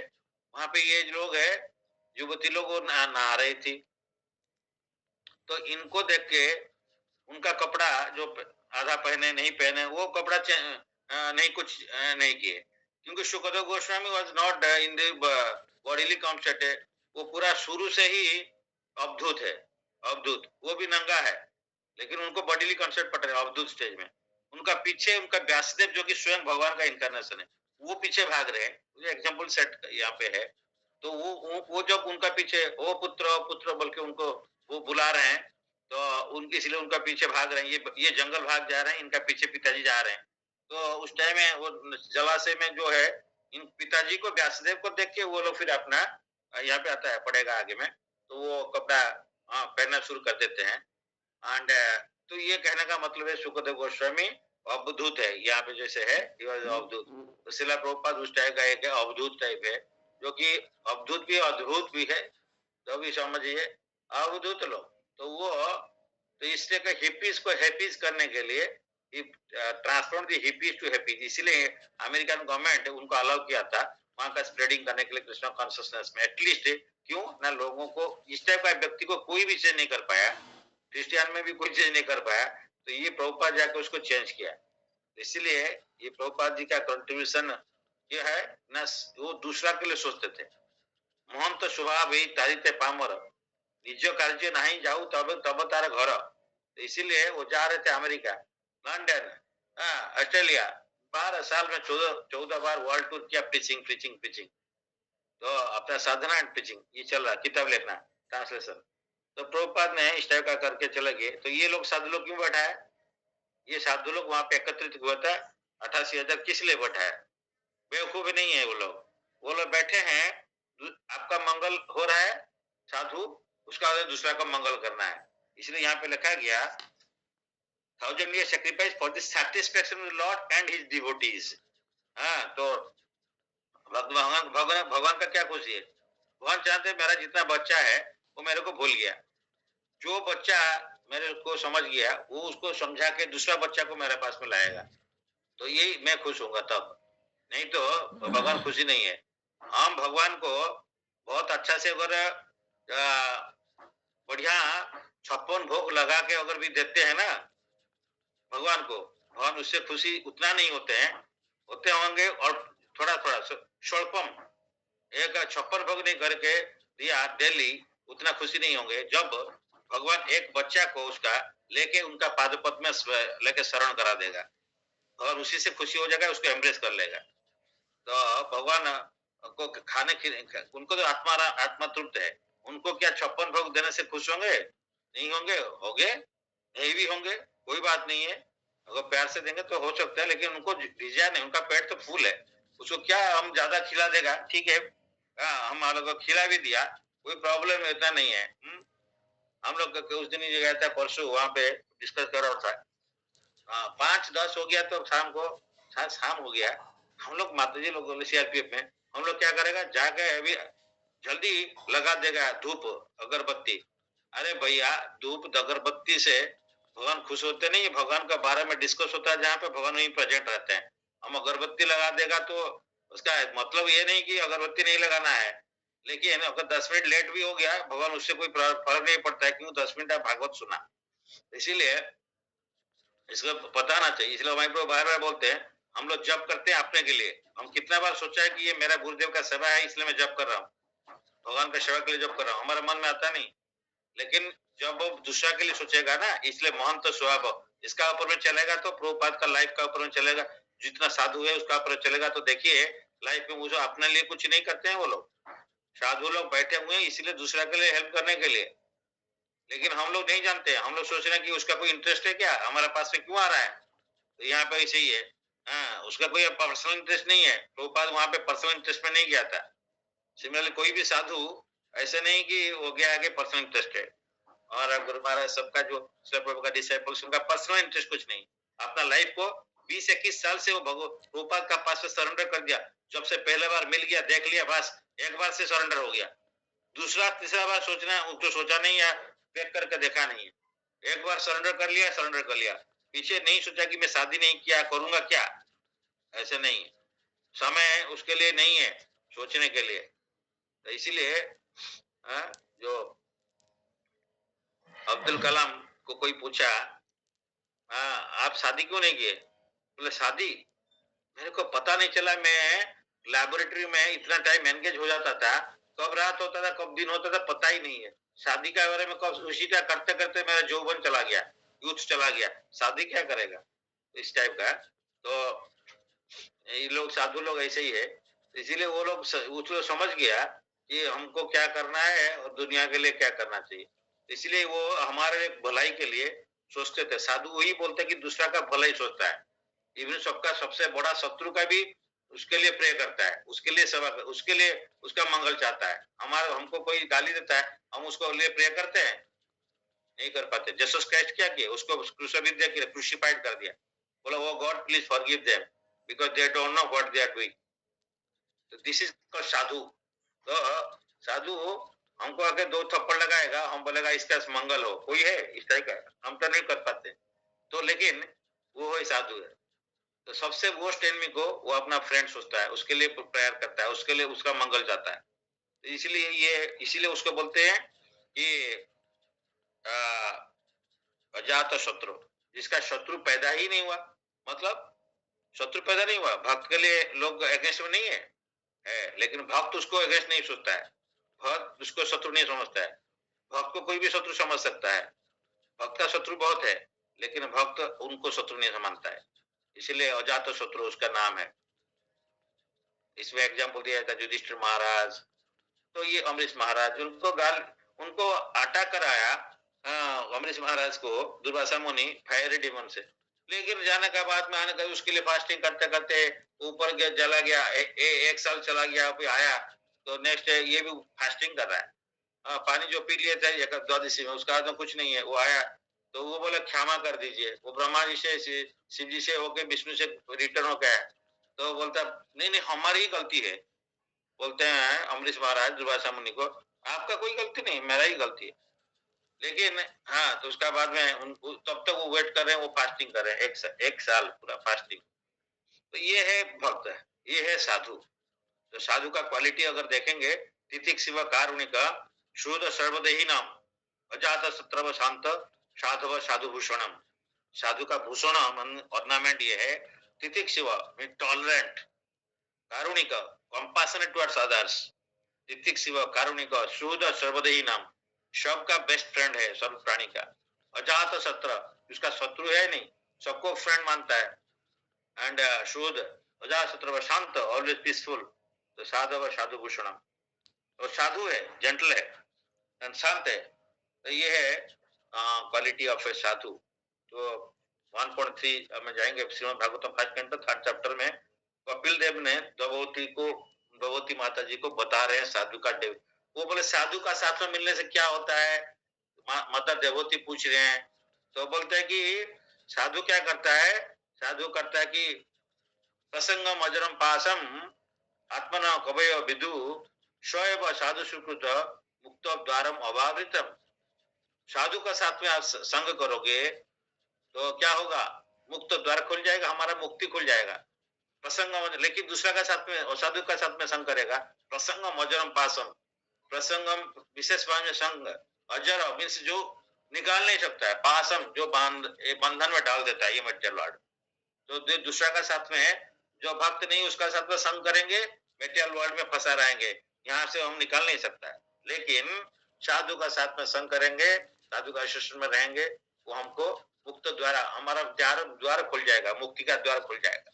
वहां पे ये लोग है युवती लोग नहा रही थी। तो इनको देख के उनका कपड़ा जो आधा पहने नहीं पहने, वो कपड़ा नहीं कुछ नहीं किए, क्योंकि Sukhdev Goswami was not in the bodily concept है। वो पूरा शुरू से ही अवधूत है, अवधूत, वो भी नंगा है, लेकिन उनको बॉडीली कॉन्सेप्ट पड़ रहा है अवधूत स्टेज में। उनका पीछे उनका व्यासदेव जो कि स्वयं भगवान का इनकारनेशन है, वो पीछे भाग रहे हैं। एग्जाम्पल सेट यहाँ पे है। तो वो जब उनका पीछे ओ पुत्र बोल के उनको वो बुला रहे हैं, तो उनके इसलिए उनका पीछे भाग रहे हैं, ये जंगल भाग जा रहे हैं, इनका पीछे पिताजी जा रहे हैं। तो उस टाइम में वो जलाशय में जो है, इन पिताजी को व्यासदेव को देख के वो लोग फिर अपना यहाँ पे आता है पड़ेगा आगे में, तो वो कपड़ा पहनना शुरू कर देते हैं। एंड तो ये कहने का मतलब है सुखदेव गोस्वामी अवधूत है, यहाँ पे जैसे है अवधूत। तो शिला प्रभुपाद उस टाइप का एक अवधूत टाइप है, जो कि अवधूत भी अद्भुत भी है, तो भी समझिए अवधूत लोग। तो वो तो इसलिए का हिपीज को हैप्पीज करने के लिए ट्रांसफॉर्म दी हिपीज टू हैप्पीज, इसीलिए अमेरिकन गवर्नमेंट उनको अलाउ किया था वहां का स्प्रेडिंग करने के लिए कृष्णा कॉन्शियसनेस में। एटलीस्ट क्यों ना, लोगों को इस टाइप का व्यक्ति को कोई भी चेंज नहीं कर पाया, क्रिश्चियन में भी कोई चेंज नहीं कर पाया, तो ये प्रभुपाद जाकर उसको चेंज किया। इसलिए ये प्रभुपाद जी का कंट्रीब्यूशन ये है ना, वो दूसरा के लिए सोचते थे। मोहन तो स्वभाव ही तारीते पामर, निज कार्य नहीं जाऊ तब तब तार घर। तो इसीलिए वो जा रहे थे अमेरिका, लंदन, ऑस्ट्रेलिया। 12 साल में 14 बार वर्ल्ड टूर किया, प्रीचिंग। तो अपना साधना एंड प्रीचिंग ये चल रहा, किताब लिखना, ट्रांसलेशन। तो प्रभुपाद ने इस टाइप का करके चले गए। तो ये लोग साधु लोग क्यों बैठा है, ये साधु लोग वहां पे एकत्रित हुआ था 88,000, किस लिए बैठा है? बेवकूफ नहीं है वो लोग बैठे हैं, आपका मंगल हो रहा है साधु, उसका दूसरा का मंगल करना है। इसलिए यहाँ पे लिखा गया 1000 year sacrifice for the satisfaction of the Lord and his devotees। हाँ, तो भगवान का क्या खुशी है? भगवान चाहते मेरा जितना बच्चा है वो मेरे को भूल गया, जो बच्चा मेरे को समझ गया वो उसको समझा के दूसरा बच्चा को मेरे पास में लाएगा, तो यही मैं खुश होऊंगा तब। नहीं तो भगवान खुशी नहीं है। हम भगवान को बहुत अच्छा से अगर बढ़िया 56 भोग लगा के अगर भी देते हैं ना भगवान को, भगवान उससे खुशी उतना नहीं होते होंगे, और थोड़ा थोड़ा स्वल्पम एक 56 भोग नहीं करके दिया डेली, उतना खुशी नहीं होंगे। जब भगवान एक बच्चा को उसका लेके उनका पादपद में लेके शरण करा देगा, और उसी से खुशी हो जाएगा, उसको एम्ब्रेस कर लेगा। तो भगवान को खाने उनको तो आत्मा तृप्त है, उनको क्या 56 भोग देने से खुश होंगे? नहीं होंगे, नहीं भी होंगे, कोई बात नहीं है। अगर प्यार से देंगे तो हो सकता है, लेकिन उनको डिजायर नहीं, उनका पेट तो फूल है, उसको क्या हम ज्यादा खिला देगा, ठीक है, हम लोग खिला भी दिया, कोई प्रॉब्लम इतना नहीं है। हम लोग उस दिन ही गया था परसों, वहां पे डिस्कस कर रहा था, 5-10 हो गया तो शाम हो गया, हम लोग माताजी लोग सीआरपीएफ में, हम लोग क्या करेगा, जाके अभी जल्दी लगा देगा धूप अगरबत्ती। अरे भैया, धूप अगरबत्ती से भगवान खुश होते नहीं, भगवान का बारे में डिस्कस होता है जहाँ पे भगवान वहीं प्रेजेंट रहते हैं। हम अगरबत्ती लगा देगा तो उसका मतलब ये नहीं कि अगरबत्ती नहीं लगाना है, लेकिन अगर 10 मिनट लेट भी हो गया भगवान उससे कोई फर्क नहीं पड़ता है, क्यों 10 मिनट आप भागवत सुना। इसीलिए इसको पता ना चाहिए, इसलिए हमारे बार बार बोलते हैं हम लोग जप करते हैं अपने के लिए। हम कितना बार सोचा है कि ये मेरा गुरुदेव का सेवा है इसलिए मैं जप कर रहा हूँ, का सेवा के लिए जब कर रहा हूँ, हमारे मन में आता नहीं। लेकिन जब वो दूसरा के लिए सोचेगा ना, इसलिए महंत स्वभाव इसका ऊपर में चलेगा तो प्रभुपाद का लाइफ का ऊपर में चलेगा, जितना साधु है उसका ऊपर चलेगा। तो देखिए लाइफ में वो जो अपने लिए कुछ नहीं करते हैं वो लोग, साधु लोग बैठे हुए हैं इसीलिए दूसरा के लिए हेल्प करने के लिए। लेकिन हम लोग नहीं जानते, हम लोग सोच रहे हैं कि उसका कोई इंटरेस्ट है क्या, हमारे पास में क्यों आ रहा है। तो यहाँ पे ऐसे ही है, हाँ, उसका कोई पर्सनल इंटरेस्ट नहीं है। प्रभुपाद वहां पे पर्सनल इंटरेस्ट में नहीं गया था। सिमिलरली कोई भी साधु ऐसे नहीं कि वो गया आगे पर्सनल इंटरेस्ट है। और गुरु महाराज सबका जो प्रभु का डिसाइपल्स उनका पर्सनल इंटरेस्ट कुछ नहीं, अपना लाइफ को 20-21 साल से वो प्रभुपाद का पास में सरेंडर कर दिया। जब से पहले बार मिल गया, देख लिया, बस एक बार से सरेंडर हो गया। दूसरा तीसरा बार सोचना उसको सोचा नहीं है, देख करके देखा नहीं है। एक बार सरेंडर कर लिया, सरेंडर कर लिया, पीछे नहीं सोचा कि मैं शादी नहीं किया, करूंगा क्या, ऐसे नहीं। समय उसके लिए नहीं है सोचने के लिए। तो इसीलिए जो अब्दुल कलाम को कोई पूछा, आप शादी क्यों नहीं किए? बोले शादी मेरे को पता नहीं चला, मैं लैबोरेटरी में इतना टाइम एंगेज हो जाता था, कब रात होता था कब दिन होता था पता ही नहीं है। शादी के बारे में कब उसी का करते करते मेरा यौवन चला गया, यूथ चला गया, शादी क्या करेगा, इस टाइप का। तो ये लोग साधु लोग ऐसे ही है। इसीलिए वो लोग उसको समझ गया कि हमको क्या करना है और दुनिया के लिए क्या करना चाहिए। इसलिए वो हमारे भलाई के लिए सोचते थे। साधु वही बोलते कि दूसरा का भलाई सोचता है, इवन सबका सबसे बड़ा शत्रु का भी उसके लिए प्रे करता है, उसके लिए सेवा, उसके लिए उसका मंगल चाहता है। हमारा हमको कोई गाली देता है, हम उसको लिए प्रे करते हैं, नहीं कर पाते। जीसस क्राइस्ट क्या किया, उसको क्रूसिफाइड कर दिया, बोला वो God please forgive them because they don't know what they are doing. तो दिस इज कॉल्ड साधु। तो साधु हमको आके 2 थप्पड़ लगाएगा, हम बोलेगा इसका मंगल हो, कोई है इस तरह का, हम तो नहीं कर पाते। तो लेकिन वो है साधु है। तो सबसे वर्स्ट एनिमी को वो अपना फ्रेंड सोचता है, उसके लिए प्रेयर करता है, उसके लिए उसका मंगल चाहता है। तो इसीलिए उसको बोलते हैं कि अजात शत्रु, जिसका शत्रु पैदा ही नहीं हुआ। मतलब शत्रु पैदा नहीं हुआ, भक्त के लिए लोग अगेंस्ट में नहीं है, लेकिन भक्त उसको अगेंस्ट नहीं सोचता है, भक्त उसको शत्रु नहीं समझता है। भक्त को कोई भी शत्रु समझ सकता है, भक्त का शत्रु बहुत है, लेकिन भक्त उनको शत्रु नहीं समझता है। इसलिए अजात शत्रु उसका नाम है। इसमें एग्जाम्पल दिया था युधिष्ठिर महाराज, तो ये अमरीश महाराज, उनको आटा कराया अमरीश महाराज को दुर्वासा मुनि फायरी डिमन से। लेकिन जाने का बाद में आने का उसके लिए फास्टिंग करते करते ऊपर गया, चला गया, एक साल चला गया, फिर आया तो नेक्स्ट ये भी फास्टिंग कर रहा है। पानी जो पी लिया था द्वादशी में, उसका तो कुछ नहीं है। वो आया तो वो बोला क्षमा कर दीजिए। वो ब्रह्मा जी से शिव जी से होके विष्णु से रिटर्न हो गया। तो बोलता नहीं नहीं हमारी ही गलती है। बोलते हैं अमरीश महाराज दुर्वासा मुनि को, आपका कोई गलती नहीं, मेरा ही गलती है। लेकिन हाँ, तो उसका बाद में तब तक वो वेट कर रहे हैं, वो फास्टिंग कर रहे हैं, एक साल पूरा फास्टिंग। तो ये है भक्त, ये है साधु। तो साधु का क्वालिटी अगर देखेंगे, तितिक शिव कारुणिक शुद्ध सर्वदेही नाम अजात शत्रव शांत साधव साधु भूषणम। साधु का भूषण ऑर्नामेंट ये है, तितिक शिव टॉलरेंट, कारुणिक कंपैशनेट टुवर्ड्स अदर्स, तितिक शिव कारुणिक शुद्ध सर्वदेही नाम, सबका बेस्ट फ्रेंड है सर्व प्राणी का। अजात शत्रु, उसका शत्रु है नहीं, सबको फ्रेंड मानता है। एंड शुद्ध अजात शत्रु शांत, ऑलवेज पीसफुल। तो साधव साधु भूषण, तो साधु है, जेंटल है एंड शांत है। तो ये है क्वालिटी ऑफ ए साधु। तो 1.3 में जाएंगे श्रीमद् भागवतम 3rd चैप्टर में कपिल देव ने द्रौपदी माता जी को बता रहे हैं साधु का देव। वो बोले साधु का साथ में मिलने से क्या होता है, माता देवती पूछ रहे हैं। तो बोलते हैं कि साधु क्या करता है, साधु करता है कि प्रसंगम अजरम पासम आत्मना कवय विदु स्वयं साधु सुकृत मुक्त द्वारम अभावृतम। साधु का साथ में आप संग करोगे तो क्या होगा, मुक्त द्वार खुल जाएगा, हमारा मुक्ति खुल जाएगा। प्रसंगम, लेकिन दूसरा का साथ में और साधु का साथ में संग करेगा, प्रसंगम अजरम पासम, प्रसंगम विशेष में संग, अजर मीन्स जो निकाल नहीं सकता है, पासम जो बंधन में डाल देता है, ये मेटेरियल वर्ड। तो दूसरा का साथ में जो भक्त नहीं उसका साथ में संग करेंगे, मेटेरियल वर्ल्ड में फंसा रहेंगे, यहाँ से हम निकाल नहीं सकता है। लेकिन साधु का साथ में संग करेंगे, साधु का आश्रम में रहेंगे, वो हमको मुक्त द्वारा, हमारा द्वार खुल जाएगा, मुक्ति का द्वार खुल जाएगा।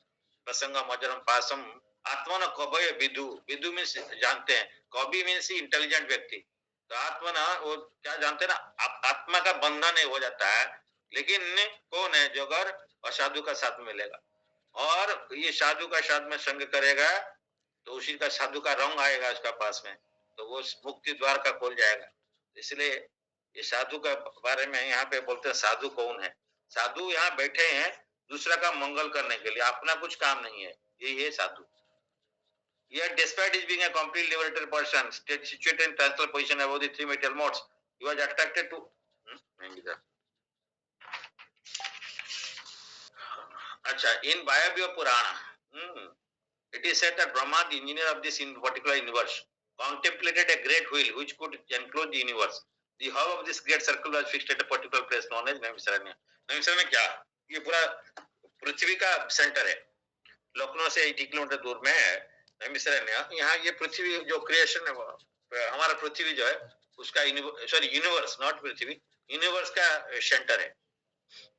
प्रसंगम अजरम पासम आत्मन कवय विदु, विदु मीन्स जानते हैं, कवि मीन्स इंटेलिजेंट व्यक्ति। तो आत्मा ना वो क्या जानते हैं ना, आत्मा का बंधन है हो जाता है, लेकिन कौन है जो अगर असाधु का साथ मिलेगा और ये साधु का साथ में संग करेगा तो उसी का साधु का रंग आएगा उसका पास में, तो वो मुक्ति द्वार का खोल जाएगा। इसलिए ये साधु का बारे में यहाँ पे बोलते हैं साधु कौन है। साधु यहाँ बैठे हैं दूसरा का मंगल करने के लिए, अपना कुछ काम नहीं है, ये साधु। Yet despite his being a complete liberated person, situated in tranquil position above the three material modes, he was attracted to अच्छा, in Vayavya Purana, it is said that Brahma, the engineer of this in particular universe, contemplated a great wheel which could enclose the universe. The hub of this great circle was fixed at a particular place known as Naimisaranya. Naimisaranya क्या? ये पूरा पृथ्वी का centre है, लखनऊ से 80 kilometre दूर में है नैमिषारण्य। यहाँ ये पृथ्वी जो क्रिएशन है, हमारा पृथ्वी जो है उसका यूनिवर्स, नॉट पृथ्वी, यूनिवर्स का सेंटर है।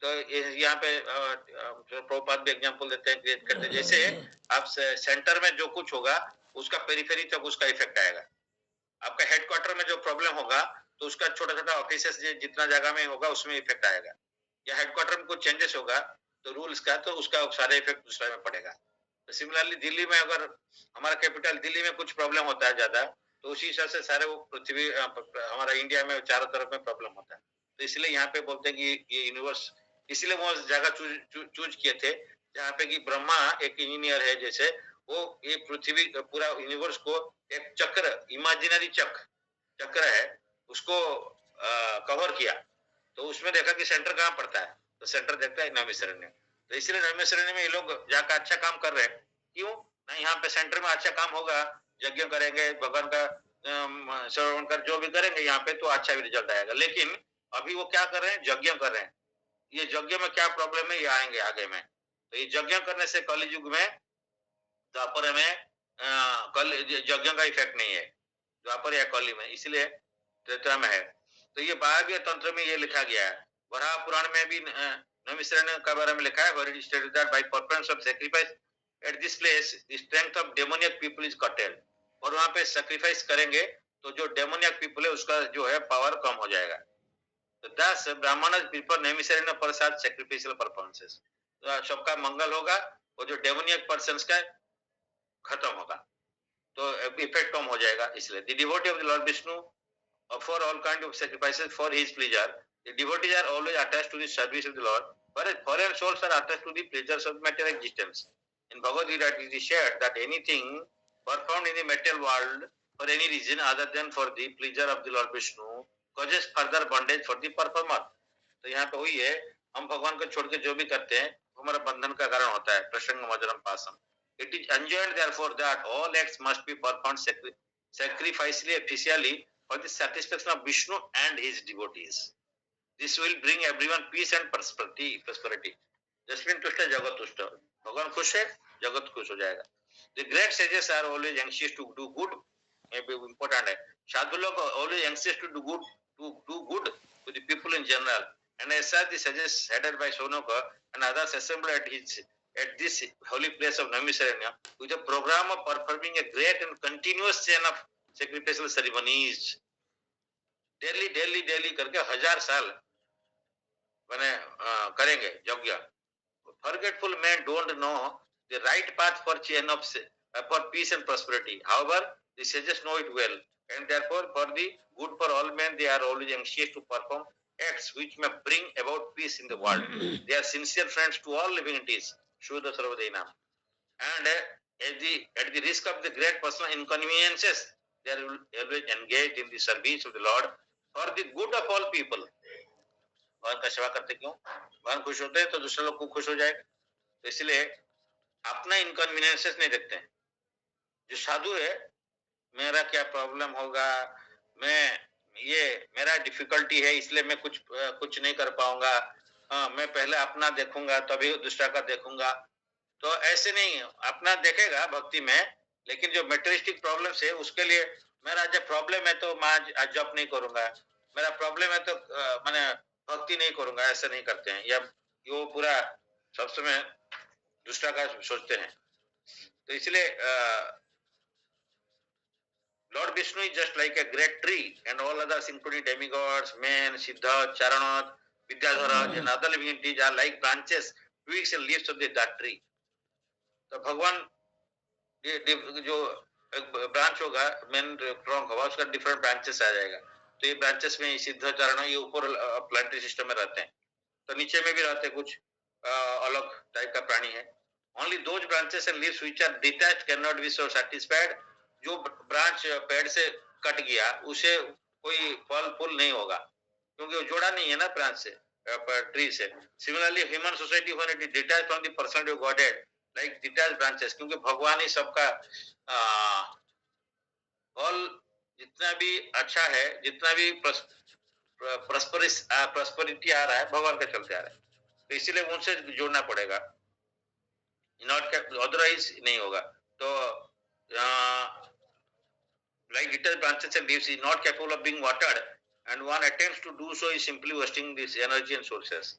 तो यहाँ पे प्रभुपाद भी एग्जाम्पल देते हैं, क्रिएट करते हैं, जैसे आप सेंटर में जो कुछ होगा उसका पेरिफेरी तक उसका इफेक्ट आएगा। आपका हेडक्वार्टर में जो प्रॉब्लम होगा तो उसका छोटा छोटा ऑफिस जितना जगह में होगा उसमें इफेक्ट आएगा, या हेडक्वार्टर में कुछ चेंजेस होगा तो रूल्स का, तो उसका सारे इफेक्ट दूसरे में पड़ेगा। तो सिमिलरली दिल्ली में अगर हमारा कैपिटल दिल्ली में कुछ प्रॉब्लम होता है ज्यादा, तो उसी हिसाब से सारे वो पृथ्वी हमारा इंडिया में चारों तरफ में प्रॉब्लम होता है। तो इसलिए यहाँ पे बोलते हैं कि ये यूनिवर्स, इसलिए वो जगह चूज किए थे जहाँ पे कि ब्रह्मा एक इंजीनियर है, जैसे वो ये पृथ्वी पूरा यूनिवर्स को एक चक्र, इमेजिनरी चक्र है, उसको कवर किया। तो उसमें देखा कि सेंटर कहाँ पड़ता है, तो सेंटर देखता है नैमिषारण्य। तो इसलिए नैमिषारण्य में ये लोग जाकर अच्छा काम कर रहे हैं। क्यों ना, यहाँ पे सेंटर में अच्छा काम होगा, यज्ञ करेंगे, भगवान का श्रवण कर जो भी करेंगे यहाँ पे तो अच्छा भी रिजल्ट आएगा। लेकिन अभी वो क्या कर रहे हैं, यज्ञ कर रहे हैं। ये यज्ञ में क्या प्रॉब्लम है ये आएंगे आगे में। तो ये यज्ञ करने से कलि युग में, द्वापर में कल यज्ञ का इफेक्ट नहीं है द्वापर या कली में, इसलिए त्रेता में है। तो ये वायव्य तंत्र में ये लिखा गया है। वराह पुराण में भी नैमिषारण्य के बारे में लिखा है, where it is stated that by performance of sacrifice at this place the strength of demoniac people is curtailed। और वहां पे सैक्रिफाइस करेंगे तो जो डेमोनियक पीपल है उसका जो है पावर कम हो जाएगा। तो दस ब्राह्मण प्रीफर नैमिषारण्य प्रसाद सैक्रिफिशियल परफॉर्मेंसेस, सबका मंगल होगा, वो जो डेमोनियक पर्सन्स का खत्म होगा, तो इफेक्ट कम हो जाएगा। इसलिए the devotee of the Lord Vishnu offer all kind of sacrifices for his pleasure. The devotees are always attached to the service of the Lord, whereas foreign souls are attached to the pleasures of material existence. In Bhagavad Gita it is shared that anything performed in the material world for any reason other than for the pleasure of the Lord Vishnu causes further bondage for the performer. तो यहाँ पे वही है, हम भगवान को छोड़ के जो भी करते हैं हमारा बंधन का कारण होता है। प्रसंग मजरम पासम। It is enjoined therefore that all acts must be performed sacrificially officially for the satisfaction of Vishnu and his devotees. This will bring everyone peace and prosperity. Jasmin tushta jagat tushta, भगवान खुश है जगत खुश हो जाएगा। The great sages are always anxious to do good, important है। साधु लोग always anxious to do good to the people in general, and as such the sages headed by Sonaka and others assembled at this holy place of Naimisaranya with a program of performing a great and continuous chain of sacrificial ceremonies। Daily करके 1000 साल मैंने करेंगे यज्ञ। Forgetful men don't know the right path for chain of for peace and prosperity. However, the sages know it well, and therefore for the good for all men they are always anxious to perform acts which may bring about peace in the world. They are sincere friends to all living entities. Shuddha Sarvadainam. And at the risk of the great personal inconveniences, they are always engaged in the service of the Lord for the good of all people। भगवान का सेवा करते क्यों? भगवान खुश होते हैं तो दूसरे लोग को खुश हो जाएगा। तो इसलिए अपना इनकन्वीनियंसेस नहीं देखते हैं। जो साधु है, मेरा क्या प्रॉब्लम होगा, मेरा डिफिकल्टी है इसलिए मैं कुछ नहीं कर पाऊंगा, मैं पहले अपना देखूंगा तभी दूसरा का देखूंगा। तो ऐसे नहीं, अपना देखेगा भक्ति में, लेकिन जो मेटेरियलिस्टिक प्रॉब्लम्स है उसके लिए मेरा जब प्रॉब्लम है तो मैं आज जॉब नहीं करूंगा, मेरा प्रॉब्लम है तो मैंने भक्ति नहीं करूंगा, ऐसा नहीं करते हैं। या वो पूरा सब समय दूसरा का सोचते हैं। तो इसलिए Lord Vishnu is just like a great tree, and all others, including demigods, men, Siddha, Charanath, Vidyadhara, and other living entities, are like branches, twigs, and leaves of that tree. तो भगवान जो एक ब्रांच होगा, main trunk होगा, उसका different branches आ जाएगा। तो ये ब्रांचेस में सिद्ध चरण ये ऊपर प्लांटरी सिस्टम में रहते हैं, तो नीचे में भी रहते हैं कुछ अलग टाइप का प्राणी है। Only those branches and leaves which are detached can not be so satisfied. जो ब्रांच पेड़ से कट गया उसे कोई फल फूल नहीं होगा, क्योंकि वो जोड़ा नहीं है ना ब्रांच से, ट्री से। Similarly human society when it is detached from the personality of godhead like detached branches, क्योंकि भगवान ही सबका फल जितना भी अच्छा है, जितना भी प्रॉस्पेरिटी आ रहा है, भगवान का चलते आ रहा है। तो इसीलिए उनसे जोड़ना पड़ेगा, नॉट अदरवाइज नहीं होगा। तो like little branches and leaves is not capable of being watered, and one attempts to do so is simply wasting this energy and sources.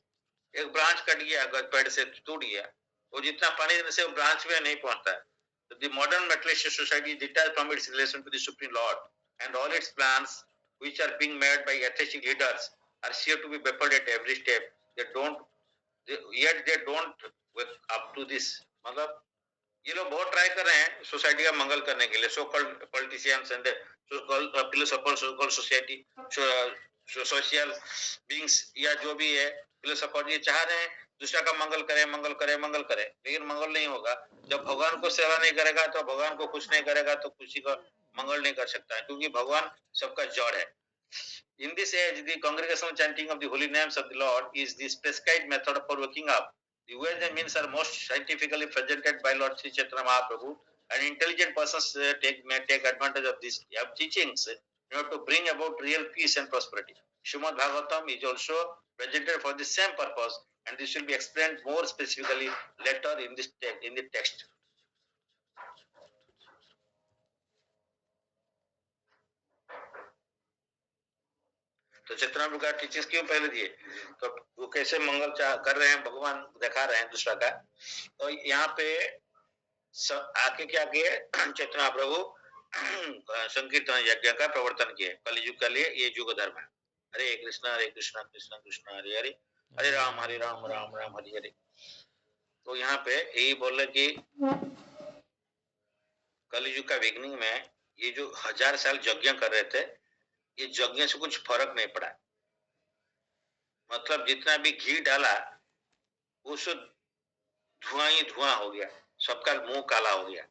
एक ब्रांच कट गया, अगर पेड़ से टूट गया, वो जितना पानी देने से वो ब्रांच में नहीं पहुंचता है। So the modern materialistic society is detached from its relation to the Supreme Lord, and all its plans, which are being made by atheistic leaders, are sure to be baffled at every step. Yet they don't wake up to this. मतलब ये लोग बहुत try कर रहे हैं society का मंगल करने के लिए, so called politicians and so called philosopher, so called society, social beings, या जो भी है फिलोसोफर, ये चाह रहे हैं दूसरा का मंगल करे, मंगल करे, मंगल करे, लेकिन मंगल नहीं होगा। जब भगवान को सेवा नहीं करेगा, तो भगवान को खुश नहीं करेगा, तो किसी का मंगल नहीं कर सकता है, क्योंकि भगवान सबका जड़ है। In this age, the congregational chanting of the holy names of the Lord is the prescribed method for waking up. The ways and means are most scientifically presented by Lord Sri Chaitanya Mahaprabhu, and intelligent persons may take advantage of these teachings in order to bring about real peace and prosperity. Srimad Bhagavatam is also presented for the same purpose, and this will be explained more specifically later in the text. तो चेतना का teachers क्यों पहले दिए? तो वो कैसे मंगल कर रहे हैं, भगवान दिखा रहे हैं दूसरा का। तो यहाँ पे आके क्या किए, चेतना प्रभु संकीर्तन यज्ञ का प्रवर्तन किए कलयुग के लिए, ये युग धर्म है। हरे कृष्णा कृष्ण कृष्ण हरे हरे, हरे राम राम राम हरे हरे। तो यहाँ पे यही बोले कि कलयुग का बिगनिंग में ये जो 1000 साल यज्ञ कर रहे थे, ये यज्ञ से कुछ फर्क नहीं पड़ा। मतलब जितना भी घी डाला उस धुआं ही धुआं हो गया, सबका मुंह काला हो गया।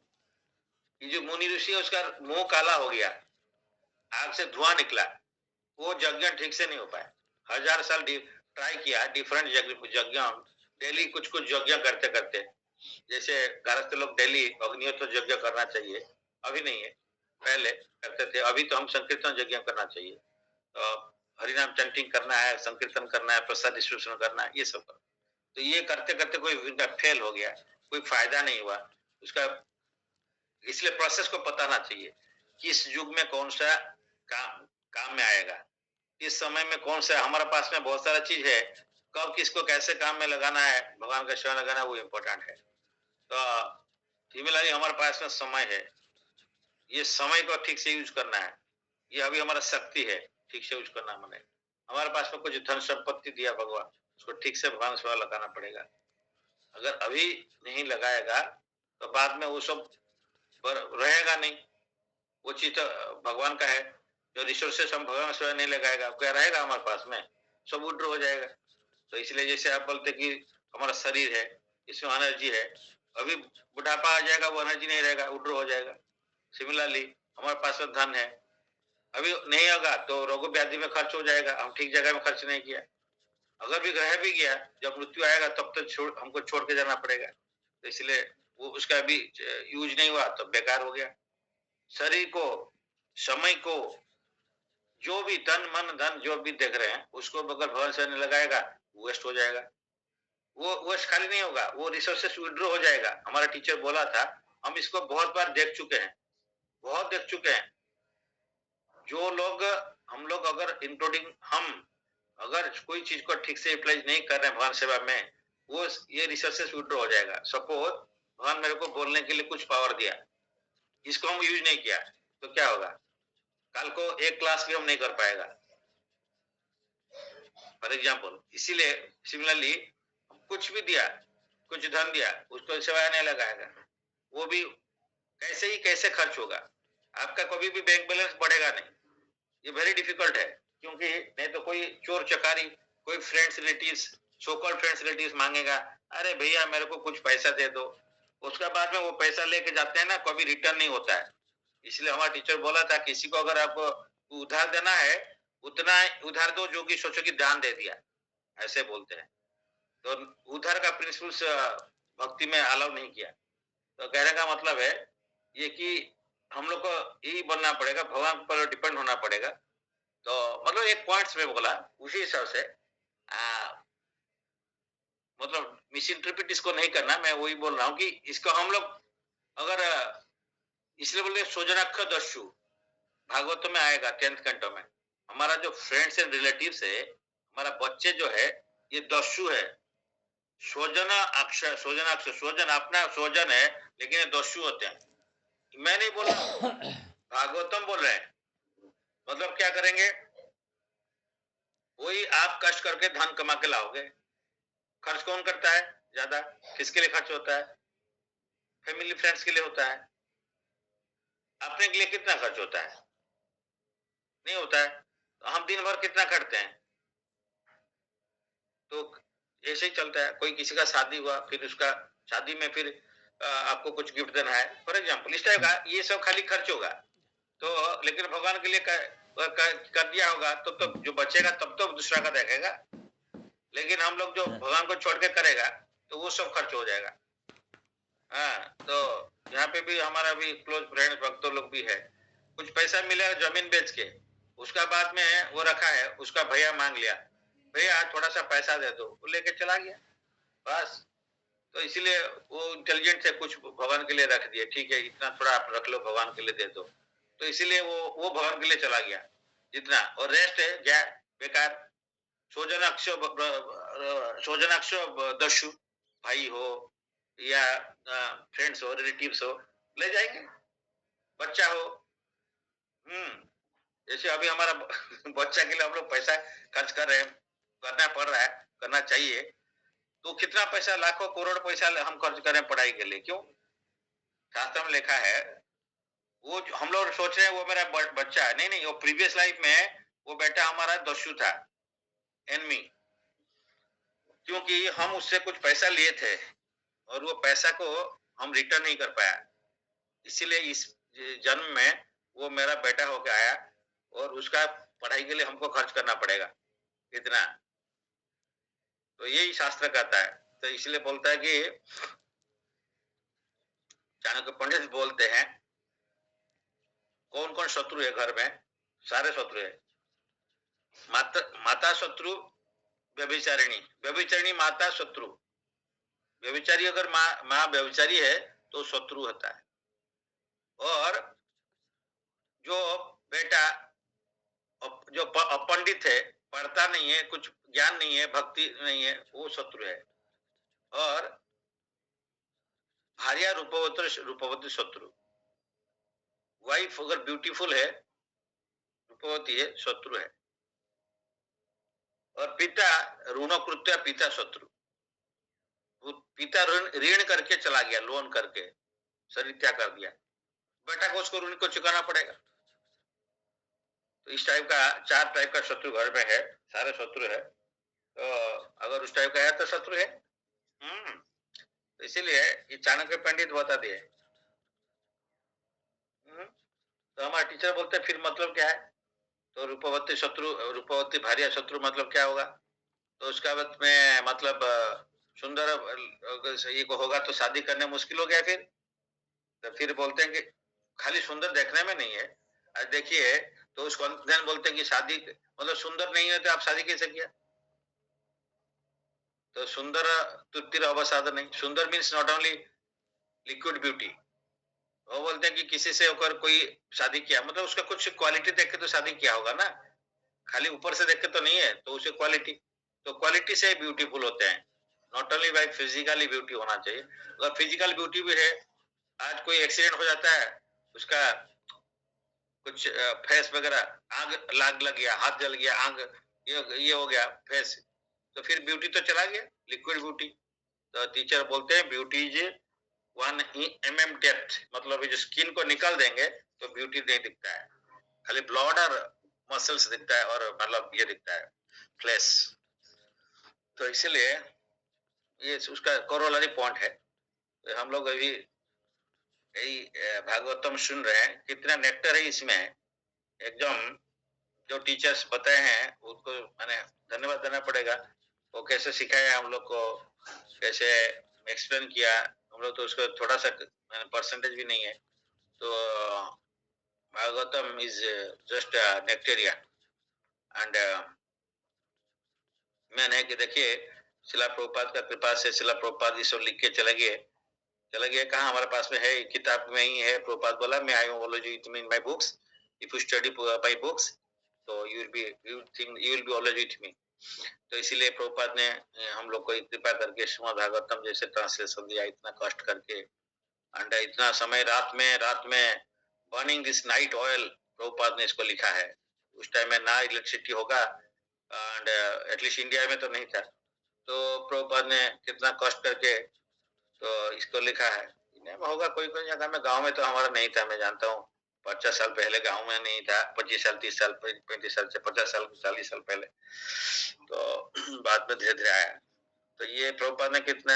ये जो मुनि ऋषि है उसका मुंह काला हो गया, आग से धुआं निकला, वो यज्ञ ठीक से नहीं हो पाया। 1000 साल ट्राई किया, डिफरेंट यज्ञ, डेली कुछ कुछ यज्ञ करते करते, जैसे गृहस्थ लोग डेली अग्निहोत्र यज्ञ करना चाहिए, अभी नहीं है, पहले करते थे। अभी तो हम संकीर्तन यज्ञ करना चाहिए, तो हरिनाम चैंटिंग करना है, संकीर्तन करना है, प्रसाद डिस्ट्रीब्यूशन करना है, ये सब करना। तो ये करते करते कोई उनका फेल हो गया, कोई फायदा नहीं हुआ उसका। इसलिए प्रोसेस को बताना चाहिए, किस युग में कौन सा काम में आएगा, इस समय में कौन सा। हमारे पास में बहुत सारा चीज है, कब किसको कैसे काम में लगाना है, भगवान का सेवा लगाना, वो इम्पोर्टेंट है। तो सिमिलरली हमारे पास में समय है, ये समय को ठीक से यूज करना है, ये अभी हमारा शक्ति है, ठीक से यूज करना। मैंने हमारे पास में कुछ धन संपत्ति दिया भगवान, उसको ठीक से भगवान सेवा लगाना पड़ेगा। अगर अभी नहीं लगाएगा तो बाद में वो सब रहेगा नहीं, वो चीज तो भगवान का है। जो रिसोर्सेस हम भगवान सेवा नहीं लगाएगा, क्या रहेगा हमारे पास में, सब उड्र हो जाएगा। तो इसलिए जैसे आप बोलते कि हमारा शरीर है, इसमें एनर्जी है, अभी बुढ़ापा आ जाएगा, वो एनर्जी नहीं रहेगा, उड्र हो जाएगा। सिमिलरली हमारे पास में धन है, अभी नहीं होगा तो रोग व्याधि में खर्च हो जाएगा, हम ठीक जगह में खर्च नहीं किया। अगर भी रह भी गया, जब मृत्यु आएगा तब तक हमको छोड़ के जाना पड़ेगा। तो इसलिए वो उसका भी यूज नहीं हुआ तो बेकार हो गया। शरीर को, समय को, जो भी तन मन धन जो भी देख रहे हैं, उसको अगर भगवान से नहीं लगाएगा, वेस्ट हो जाएगा। वो वेस्ट खाली नहीं होगा, वो रिसोर्सेस विड्रॉ हो जाएगा। हमारा टीचर बोला था, हम इसको बहुत बार देख चुके हैं, बहुत देख चुके हैं। जो लोग हम लोग अगर इंक्लूडिंग हम अगर कोई चीज को ठीक से अप्लाई नहीं कर रहे हैं भगवान सेवा में, वो ये रिसोर्सेस विड्रॉ हो जाएगा। सपोज भगवान मेरे को बोलने के लिए कुछ पावर दिया, इसको हम यूज नहीं किया तो क्या होगा? कल को एक क्लास भी हम नहीं कर पाएगा फॉर एग्जाम्पल। इसीलिए सिमिलरली कुछ भी दिया, कुछ धन दिया, उसको सेवा नहीं लगाएगा, वो भी कैसे ही कैसे खर्च होगा। आपका कभी भी बैंक बैलेंस बढ़ेगा नहीं, ये वेरी डिफिकल्ट है। क्योंकि नहीं तो कोई चोर चकारी, कोई friends relatives, so called friends relatives मांगेगा, अरे भैया मेरे को कुछ पैसा दे दो, उसका बाद में वो पैसा लेके जाते हैं ना, कभी रिटर्न नहीं होता है। इसलिए हमारा टीचर बोला था, किसी को अगर आपको उधार देना है, उतना उधार दो जो कि सोचो कि दान दे दिया, ऐसे बोलते हैं। तो उधार का प्रिंसिपल्स भक्ति में अलाउ नहीं किया। तो कहने का मतलब है ये कि हम लोग को यही बनना पड़ेगा, भगवान पर डिपेंड होना पड़ेगा। तो मतलब एक पॉइंट्स में बोला, उसी हिसाब से मतलब मिस इंटरप्रिट इसको नहीं करना। मैं वही बोल रहा हूँ कि इसको हम लोग अगर इसलिए बोले सोजनाक्ष दस्यु भागवत में आएगा 10th कैंटो में। हमारा जो फ्रेंड्स एंड रिलेटिव्स है, हमारा बच्चे जो है, ये दस्यु है। स्वजन अक्षर, स्वजनाक्ष, स्वजन अपना स्वजन है, लेकिन ये दस्यु होते हैं। मैं नहीं बोल रहा हूँ, भागवतम बोल रहे हैं। मतलब क्या करेंगे? वही आप कष्ट करके धन कमा के लाओगे। खर्च कौन करता है ज्यादा? किसके लिए खर्च होता है? फैमिली फ्रेंड्स के लिए होता है। अपने के लिए कितना खर्च होता है? नहीं होता है। तो हम दिन भर कितना करते हैं? तो ऐसे ही चलता है। कोई किसी का शादी हुआ, फिर उसका शादी में फिर आपको कुछ गिफ्ट देना है फॉर एग्जाम्पल, इस टाइप का, ये सब खाली खर्च होगा। तो लेकिन भगवान के लिए कर दिया होगा तो जो बचेगा तब तो दूसरा का देखेगा। लेकिन हम लोग जो भगवान को छोड़ के करेगा तो वो सब खर्च हो जाएगा। हाँ, तो यहाँ पे भी हमारा भी क्लोज फ्रेंड भक्तों लोग भी है। कुछ पैसा मिला जमीन बेच के, उसका बाद में वो रखा है, उसका भैया मांग लिया, भैया थोड़ा सा पैसा दे दो, वो लेके चला गया बस। तो इसीलिए वो इंटेलिजेंट है, कुछ भगवान के लिए रख दिए, ठीक है इतना थोड़ा आप रख लो भगवान के लिए दे दो। तो इसीलिए वो भगवान के लिए चला गया जितना, और रेस्ट है क्या बेकार। सोजनाक्ष सोजनाक्ष दस्यु भाई हो या फ्रेंड्स हो, रिलेटिव्स हो, ले जाएंगे। बच्चा हो, जैसे अभी हमारा बच्चा के लिए हम लोग पैसा खर्च कर रहे हैं, करना पड़ रहा है, करना चाहिए। तो कितना पैसा, लाखों करोड़ पैसा हम खर्च करें पढ़ाई के लिए, क्यों? शास्त्र में लिखा है। वो हम लोग सोच रहे हैं वो मेरा बच्चा है, नहीं नहीं, वो प्रीवियस लाइफ में वो बेटा हमारा दस्यु था, एनमी। क्योंकि हम उससे कुछ पैसा लिए थे और वो पैसा को हम रिटर्न नहीं कर पाया, इसीलिए इस जन्म में वो मेरा बेटा होके आया और उसका पढ़ाई के लिए हमको खर्च करना पड़ेगा इतना। तो यही शास्त्र कहता है। तो इसलिए बोलता है कि चाणक्य पंडित बोलते हैं, कौन कौन शत्रु है घर में? सारे शत्रु है। माता शत्रु, व्यभिचारिणी, व्यभिचारिणी माता शत्रु। व्यभिचारी अगर माँ व्यभिचारी है तो शत्रु होता है। और जो बेटा जो अपंडित है, पढ़ता नहीं है, कुछ ज्ञान नहीं है, भक्ति नहीं है, वो शत्रु है। और भार्या रूपवती शत्रु। वाइफ अगर ब्यूटीफुल है, रूपवती है, शत्रु है। और पिता ऋणकृत्य, पिता शत्रु। पिता ऋण करके चला गया, लोन करके शरीर त्याग कर दिया, बेटा को उसको ऋण को चुकाना पड़ेगा। तो इस टाइप का 4 टाइप का शत्रु घर में है, सारे शत्रु है। तो अगर उस टाइप का है तो शत्रु है। तो इसीलिए ये चाणक्य पंडित बता दिए। तो हमारे टीचर बोलते फिर मतलब क्या है? तो रूपवती शत्रु, रूपवती भार्या शत्रु मतलब क्या होगा? तो उसका बाद में मतलब सुंदर अगर ये को होगा तो शादी करने मुश्किल हो गया। फिर बोलते हैं कि खाली सुंदर देखने में नहीं है, आज देखिए तो उसको बोलते हैं कि शादी मतलब सुंदर नहीं है तो आप शादी कैसे किया? तो सुंदर तृप्तिर अवसाद नहीं, सुंदर means not only liquid beauty, वो बोलते हैं कि किसी से होकर कोई शादी किया, मतलब उसका कुछ क्वालिटी देख के तो शादी किया होगा ना, खाली ऊपर से देख के तो नहीं है, तो उसे क्वालिटी, तो क्वालिटी से ब्यूटीफुल होते हैं। Not only by physically beauty होना चाहिए, अगर फिजिकल ब्यूटी भी है, आज कोई एक्सीडेंट हो जाता है, उसका कुछ फेस वगैरह, आग लाग लग गया, हाथ जल गया, आग ये हो गया फेस, तो फिर ब्यूटी तो चला गया, लिक्विड ब्यूटी। तो टीचर बोलते हैं ब्यूटी इज 1 mm डेप्थ, मतलब ये जो स्किन को निकाल देंगे तो ब्यूटी नहीं दिखता है, खाली ब्लड और मसल्स दिखता है, और मतलब ये दिखता है फ्लैश। तो इसलिए ये उसका कोरोलरी पॉइंट है। तो हम लोग अभी यही भागवतम सुन रहे हैं, कितना नेक्टर है इसमें एकदम। जो टीचर्स बताए हैं उसको मैंने धन्यवाद देना पड़ेगा, वो कैसे सिखाया हम लोग को, कैसे एक्सप्लेन किया, हम लोग तो उसको थोड़ा सा परसेंटेज भी नहीं है। तो भागवतम इज जस्ट नेक्टेरिया एंड मैंने कि देखिए शिला प्रभुपाद का कृपा से शिला प्रभुपाद ये सब लिख के चले गए कहाँ, हमारे पास में है, किताब में ही है। प्रभुपाद बोला मैं I follow you it in my books, if you study my books तो you will be always with me. तो इसीलिए प्रभुपाद ने हम लोग को कृपा करके श्रीमद् भागवतम जैसे ट्रांसलेशन दिया, इतना कष्ट करके, एंड इतना समय रात में burning this night oil, Prabhupada ने इसको लिखा है। उस टाइम में ना इलेक्ट्रिसिटी होगा, एंड एटलीस्ट इंडिया में तो नहीं था, तो प्रभुपाद ने कितना कष्ट करके तो इसको लिखा है। होगा कोई कोई जगह में, गांव में तो हमारा नहीं था, मैं जानता हूँ 50 साल पहले गांव में नहीं था, 25 साल 30 साल 35 साल से 50 साल 40 साल पहले, तो बाद में धीरे धीरे आया। तो ये प्रभुपाद ने कितना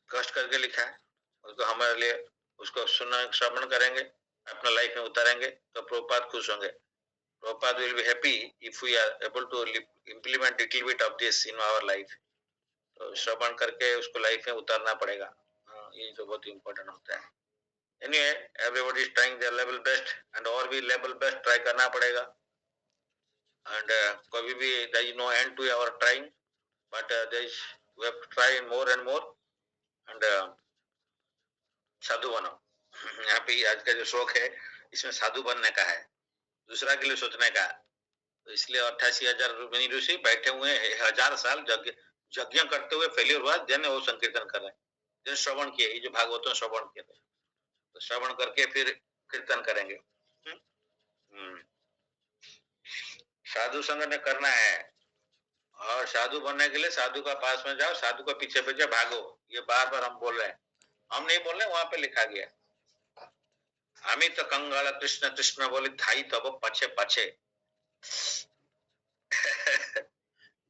कष्ट करके लिखा है, उसको हमारे लिए उसको सुनना श्रवण करेंगे, अपना लाइफ में उतारेंगे तो प्रभुपाद खुश होंगे। Prabhupada will be happy if we are able to implement little bit of this in our life. तो श्रवण करके उसको लाइफ में उतारना पड़ेगा, ये तो बहुत इम्पोर्टेंट होता है। Anyway, everybody is trying their level best and और भी level best try करना पड़ेगा, and कभी भी there is no end to our trying, but there is we have to try more and more, and साधु बनो। यहाँ पे आज का जो शौक है इसमें साधु बनने का है, दूसरा के लिए सोचने का। तो इसलिए 88,000 मुनि ऋषि बैठे हुए हैं 1000 साल यज्ञ करते हुए फेलियर हुआ, जन वो संकीर्तन कर रहे हैं, जन श्रवण किए, ये जो भागवतों श्रवण किए थे, तो श्रवण करके फिर कीर्तन करेंगे। साधु संग ने करना है, और साधु बनने के लिए साधु का पास में जाओ, साधु का पीछे पीछे भागो, ये बार बार हम बोल रहे हैं, हम नहीं बोल रहे, वहां पे लिखा गया। हमी तो कंगाल कृष्ण कृष्ण बोले थाई तब पछे पछे।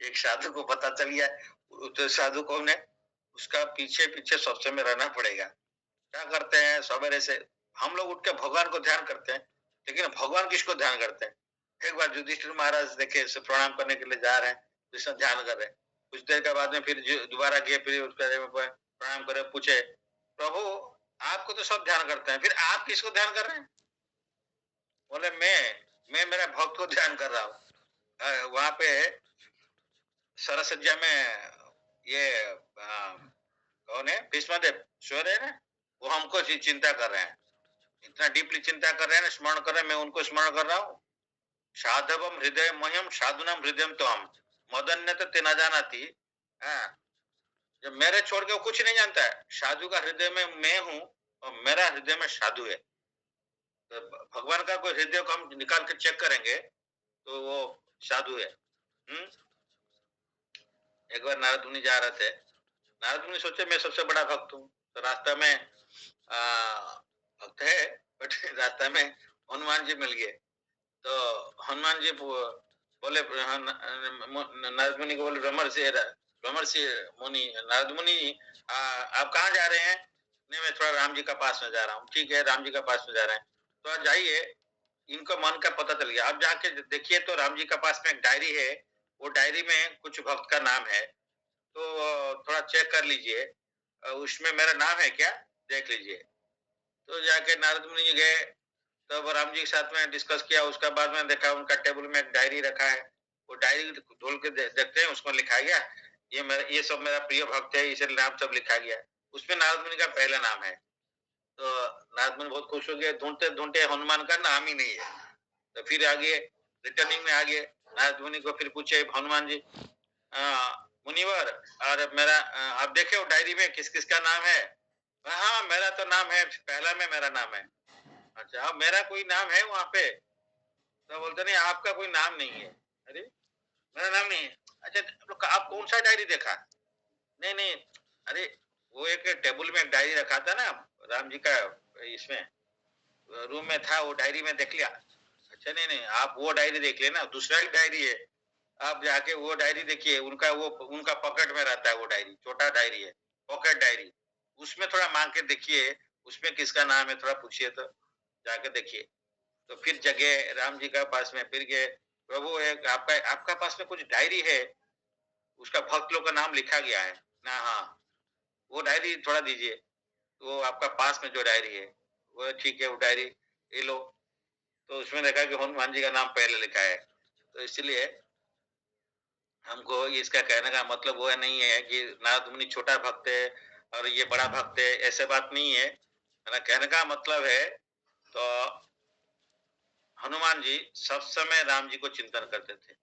एक साधु को पता चल गया, तो साधु कौन है, उसका पीछे पीछे सबसे में रहना पड़ेगा। क्या करते हैं सवेरे से हम लोग उठ के भगवान को ध्यान करते हैं, लेकिन भगवान किसको ध्यान करते हैं। एक बार युधिष्ठिर महाराज देखे प्रणाम करने के लिए जा रहे हैं, कृष्ण ध्यान कर रहे हैं, कुछ देर के बाद में फिर दोबारा गए, फिर प्रणाम करे, पूछे प्रभु आपको तो सब ध्यान करते हैं, फिर आप किसको ध्यान कर रहे हैं। बोले मैं मेरा भक्त को ध्यान कर रहा हूँ। वहां पे सरसज्जा में ये कौन है, भीष्मदेव सो रहे ना, वो हमको चिंता कर रहे हैं, इतना डीपली चिंता कर रहे हैं, स्मरण कर रहे हैं, मैं उनको स्मरण कर रहा हूँ। साधवम हृदय मह्यम साधुनम हृदय तो हम मदन्य तो तेना जाना थी। जब मेरे छोड़ के वो कुछ नहीं जानता है, साधु का हृदय में मैं हूँ और मेरा हृदय में साधु है। तो भगवान का कोई हृदय को हम निकाल के चेक करेंगे तो वो साधु है। एक बार नारद मुनि जा रहे थे, नारद मुनि सोचे मैं सबसे बड़ा भक्त हूँ, तो रास्ता में भक्त है, बट रास्ता में हनुमान जी मिल गए। तो हनुमान जी बोले नारद मुनि को, बोले ब्रह्मर्षि मुनि, नारद मुनि आप कहाँ जा रहे हैं। नहीं मैं थोड़ा राम जी का पास में जा रहा हूँ। ठीक है राम जी का पास में जा रहे हैं, तो आप जाइए, इनको मन का पता चल गया, आप जाके देखिए तो राम जी का पास में एक डायरी है, वो डायरी में कुछ भक्त का नाम है, तो थोड़ा चेक कर लीजिए उसमें मेरा नाम है क्या, देख लीजिए। तो जाके नारद मुनि जी गए, तब राम जी के साथ में डिस्कस किया, उसका बाद में देखा उनका टेबल में एक डायरी रखा है, वो डायरी खोल के देखते हैं, उसमें लिखा गया ये सब मेरा प्रिय भक्त है, इसे नाम सब लिखा गया, उसमें नारद मुनि का पहला नाम है। तो नारद मुनि बहुत खुश हो गए, ढूंढते ढूंढते हनुमान का नाम ही नहीं है। तो फिर आगे रिटर्निंग में आगे नारद मुनि को फिर पूछे हनुमान जी, मुनिवर, और मेरा आप देखे हो डायरी में किस किस का नाम है? हाँ, मेरा तो नाम है, पहला में मेरा नाम है। अच्छा, अब मेरा कोई नाम है वहाँ पे? तो बोलते नहीं, आपका कोई नाम नहीं है। अरे, मेरा नाम नहीं है। अच्छा, तो आप कौन सा डायरी देखा? नहीं नहीं, अरे वो एक टेबल में एक डायरी रखा था ना राम जी का, इसमें रूम में था, वो डायरी में देख लिया। अच्छा, नहीं नहीं, आप वो डायरी देख लेना, दूसरा एक डायरी है, आप जाके वो डायरी देखिए, उनका वो उनका पॉकेट में रहता है, वो डायरी छोटा डायरी है, पॉकेट डायरी, उसमें थोड़ा मांग के देखिए, उसमें किसका नाम है थोड़ा पूछिए, तो जाके देखिए। तो फिर जगह राम जी का पास में फिर गए, प्रभु एक आपका आपका पास में कुछ डायरी है, उसका भक्त लोग का नाम लिखा गया है ना? हाँ, वो डायरी थोड़ा दीजिए। तो आपका पास में जो डायरी है वो ठीक है, वो डायरी ये लो। तो उसमें देखा कि हनुमान जी का नाम पहले लिखा है। तो इसलिए हमको इसका कहने का मतलब वो नहीं है कि नारद मुनि छोटा भक्त है और ये बड़ा भक्त है, ऐसे बात नहीं है। मेरा कहने का मतलब है, तो हनुमान जी सब समय राम जी को चिंतन करते थे।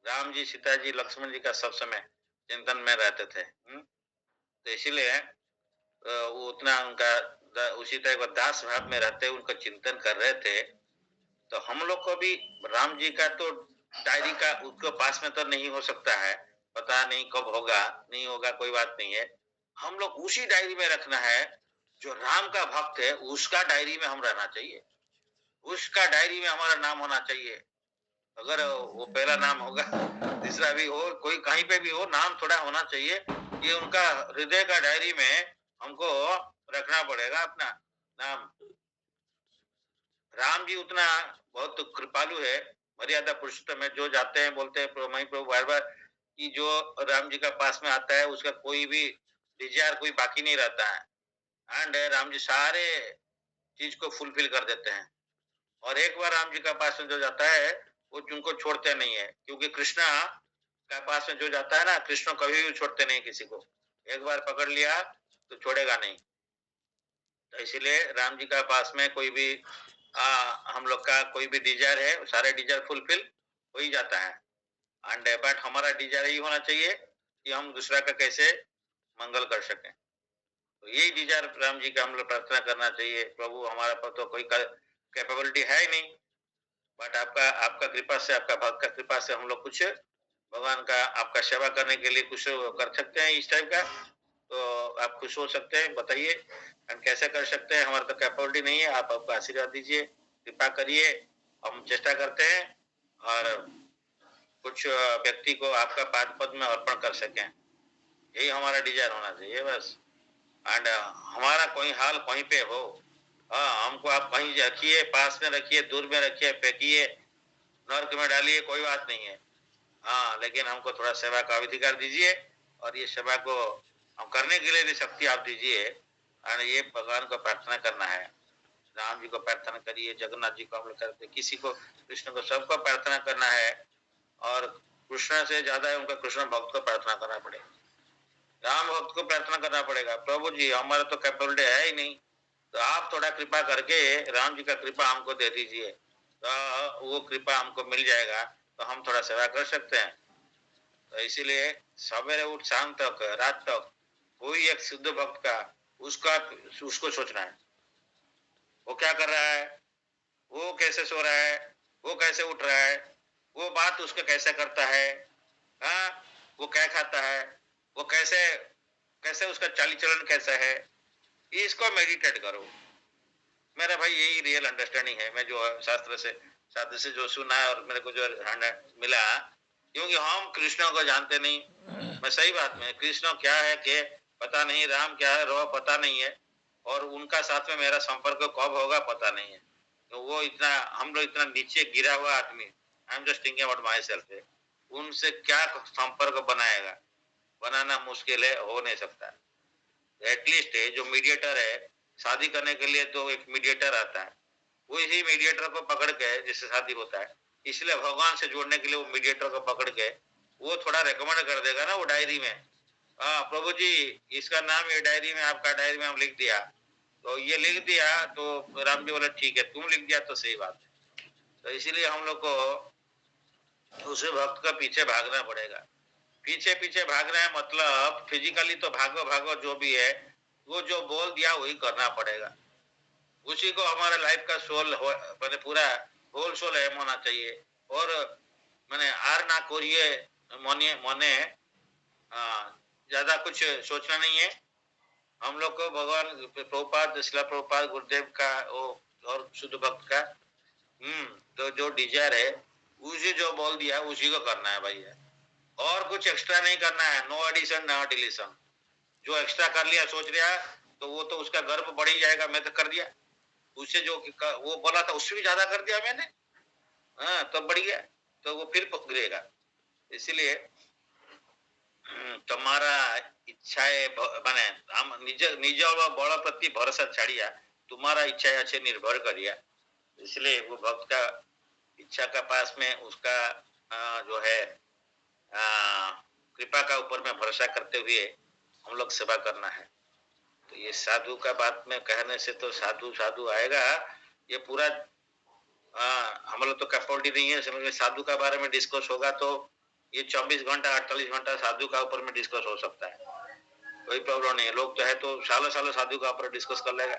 राम जी, सीता जी, लक्ष्मण जी का सब समय चिंतन में रहते थे। तो इसीलिए वो उतना उनका उसी तरह का दास भाव में रहते उनका चिंतन कर रहे थे। तो हम लोग को भी राम जी का तो डायरी का उसके पास में तो नहीं हो सकता है, पता नहीं कब होगा, नहीं होगा कोई बात नहीं है। हम लोग उसी डायरी में रखना है, जो राम का भक्त है उसका डायरी में हम रहना चाहिए, उसका डायरी में हमारा नाम होना चाहिए। अगर वो पहला नाम होगा, तीसरा भी हो, कोई कहीं पे भी हो, नाम थोड़ा होना चाहिए। ये उनका हृदय का डायरी में हमको रखना पड़ेगा अपना नाम। राम जी उतना बहुत कृपालु है, मर्यादा पुरुषोत्तम है, जो जाते हैं बोलते हैं प्रभु, प्रभु बार बार, कि जो राम जी का पास में आता है उसका कोई भी डिजायर कोई बाकी नहीं रहता है। एंड राम जी सारे चीज को फुलफिल कर देते हैं। और एक बार राम जी का पास में जो जाता है वो उनको छोड़ते नहीं है, क्योंकि कृष्णा का पास में जो जाता है ना, कृष्ण कभी भी छोड़ते नहीं किसी को, एक बार पकड़ लिया तो छोड़ेगा नहीं। तो इसीलिए राम जी का पास में कोई भी हम लोग का कोई भी डिजायर है, सारे डिजायर फुलफिल हो ही जाता है। एंड बट हमारा डिजायर यही होना चाहिए कि हम दूसरा का कैसे मंगल कर सकें। तो यही डिजायर राम जी का हम लोग प्रार्थना करना चाहिए, प्रभु हमारा पर तो कोई कैपेबिलिटी है ही नहीं, बट आपका आपका कृपा से, आपका भक्त का कृपा से हम लोग कुछ भगवान का आपका सेवा करने के लिए कुछ कर सकते हैं इस टाइप का। तो आप खुश हो सकते हैं, बताइए हम कैसे कर सकते हैं? हमारे तो कैपेबिलिटी नहीं है, आप आपका आशीर्वाद दीजिए, कृपा करिए, हम चेष्टा करते हैं और कुछ व्यक्ति को आपका पाद पद में अर्पण कर सकें, यही हमारा डिजायर होना चाहिए बस। एंड हमारा कोई हाल कहीं पे हो, हमको आप कहीं रखिए, पास में रखिए, दूर में रखिए, फेंकिए, नर्क में डालिए, कोई बात नहीं है। हाँ, लेकिन हमको थोड़ा सेवा का अधिकार दीजिए, और ये सेवा को हम करने के लिए भी शक्ति आप दीजिए। और ये भगवान को प्रार्थना करना है, राम जी को प्रार्थना करिए, जगन्नाथ जी को हम लोग करते, किसी को, कृष्ण को, सबको प्रार्थना करना है। और कृष्ण से ज्यादा उनका कृष्ण भक्त को प्रार्थना करना पड़ेगा, राम भक्त को प्रार्थना करना पड़ेगा, प्रभु जी हमारा तो कैपेबिलिटी है ही नहीं, तो आप थोड़ा कृपा करके राम जी का कृपा हमको दे दीजिए, तो वो कृपा हमको मिल जाएगा, तो हम थोड़ा सेवा कर सकते हैं। तो इसीलिए सवेरे उठ शाम तक, रात तक, कोई एक शुद्ध भक्त का उसका उसको सोचना है, वो क्या कर रहा है, वो कैसे सो रहा है, वो कैसे उठ रहा है, वो बात उसका कैसे करता है, हाँ, वो क्या खाता है, वो कैसे कैसे उसका चाली चलन कैसा है, इसको मेडिटेट करो। मेरा भाई यही रियल अंडरस्टैंडिंग है, मैं जो शास्त्र से जो सुना है और मेरे को जो मिला, क्योंकि हम कृष्ण को जानते नहीं। मैं सही बात में, कृष्ण क्या है के पता नहीं, राम क्या है रो पता नहीं है, और उनका साथ में मेरा संपर्क कब होगा पता नहीं है। तो वो इतना, हम लोग इतना नीचे गिरा हुआ आदमी, आई am just thinking about my self, उनसे क्या संपर्क बनाएगा? बनाना मुश्किल है, हो नहीं सकता। एटलीस्ट जो मीडिएटर है, शादी करने के लिए तो एक मीडिएटर आता है, वही मीडिएटर को पकड़ के जिससे शादी होता है, इसलिए भगवान से जोड़ने के लिए वो मीडिएटर को पकड़ के वो थोड़ा रेकमेंड कर देगा ना वो डायरी में, हाँ प्रभु जी इसका नाम ये डायरी में, आपका डायरी में हम लिख दिया, तो तो ये लिख दिया तो राम जी बोला ठीक है, तुम लिख दिया तो सही बात है। तो इसीलिए हम लोग को उस भक्त का पीछे भागना पड़ेगा। पीछे पीछे भागना है मतलब फिजिकली तो भागो भागो जो भी है, वो जो बोल दिया वही करना पड़ेगा। उसी को हमारा लाइफ का सोल मैंने पूरा होल सोल एम होना चाहिए। और मैंने आर ना करिए मने मने ज्यादा कुछ सोचना नहीं है। हम लोग को भगवान प्रभुपाद, शिला प्रभुपाद, गुरुदेव का वो और शुद्ध भक्त का तो जो डिजायर है उसी जो बोल दिया उसी को करना है भाई। और कुछ एक्स्ट्रा नहीं करना है, नो एडिशन नो डिलीशन। जो एक्स्ट्रा कर लिया सोच रहा तो वो तो उसका गर्व बढ़ ही जाएगा, मैं तो कर दिया उससे जो वो बोला था उससे भी ज्यादा कर दिया मैंने, हाँ तो बढ़ गया, तो वो फिर गिरेगा। इसलिए तुम्हारा इच्छाएं माने हम निज निज बल प्रति भरोसा छाड़िया, तुम्हारा इच्छा अच्छे निर्भर करिया। इसलिए वो भक्त का इच्छा का पास में उसका जो है कृपा का ऊपर में भरोसा करते हुए हम लोग सेवा करना है। तो ये साधु का बात में कहने से तो साधु साधु आएगा, ये पूरा हम लोग तो कैपेबिलिटी नहीं है समझ में। साधु का बारे में डिस्कस होगा तो ये 24 घंटा 48 घंटा साधु का ऊपर में डिस्कस हो सकता है, कोई प्रॉब्लम नहीं है। लोग तो है तो सालों सालों साधु का ऊपर डिस्कस कर लेगा।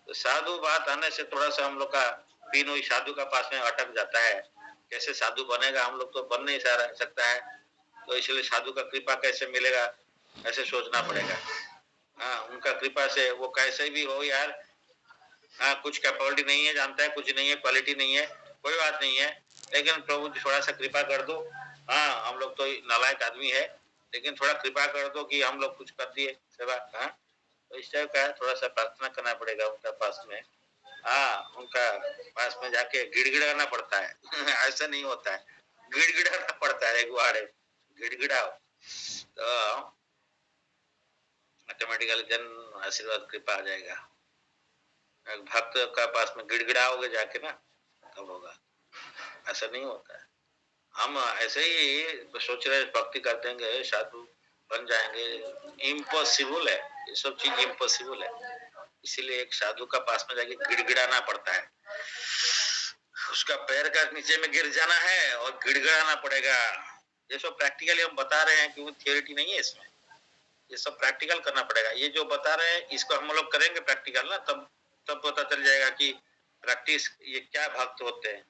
तो साधु बात आने से थोड़ा सा हम लोग का पिन हुई साधु का पास में अटक जाता है। कैसे साधु बनेगा, हम लोग तो बन नहीं सकता है, तो इसलिए साधु का कृपा कैसे मिलेगा ऐसे सोचना पड़ेगा। हाँ उनका कृपा से वो कैसे भी हो यार, हाँ कुछ कैपेबिलिटी नहीं है, जानता है कुछ नहीं है, क्वालिटी नहीं है, कोई बात नहीं है, लेकिन प्रभु थोड़ा सा कृपा कर दो। हाँ हम लोग तो नालायक आदमी है, लेकिन थोड़ा कृपा कर दो कि हम लोग कुछ कर दिए सेवा। हाँ तो इस टाइप का थोड़ा सा प्रार्थना करना पड़ेगा उनका पास में। हाँ उनका पास में जाके गिड़गिड़ाना पड़ता है ऐसा नहीं होता है, गिड़गिड़ाना पड़ता है, एक वाड़े गिड़गिड़ाओ तो ऑटोमेटिकली जन आशीर्वाद कृपा आ जाएगा। भक्त का पास में गिड़गिड़ाओगे जाके ना तब होगा, ऐसा नहीं होता है। हम ऐसे ही सोच रहे भक्ति करते हैं साधु बन जाएंगे, इम्पॉसिबल है, ये सब चीज इम्पॉसिबल है। इसीलिए एक साधु का पास में जाके गिड़गिड़ाना पड़ता है, उसका पैर का नीचे में गिर जाना है और गिड़गिड़ाना पड़ेगा। ये सब प्रैक्टिकली हम बता रहे हैं कि वो थियोरिटी नहीं है इसमें, ये सब प्रैक्टिकल करना पड़ेगा। ये जो बता रहे हैं इसको हम लोग करेंगे प्रैक्टिकल ना, तब तब पता चल जाएगा कि प्रैक्टिस ये क्या भक्त होते हैं,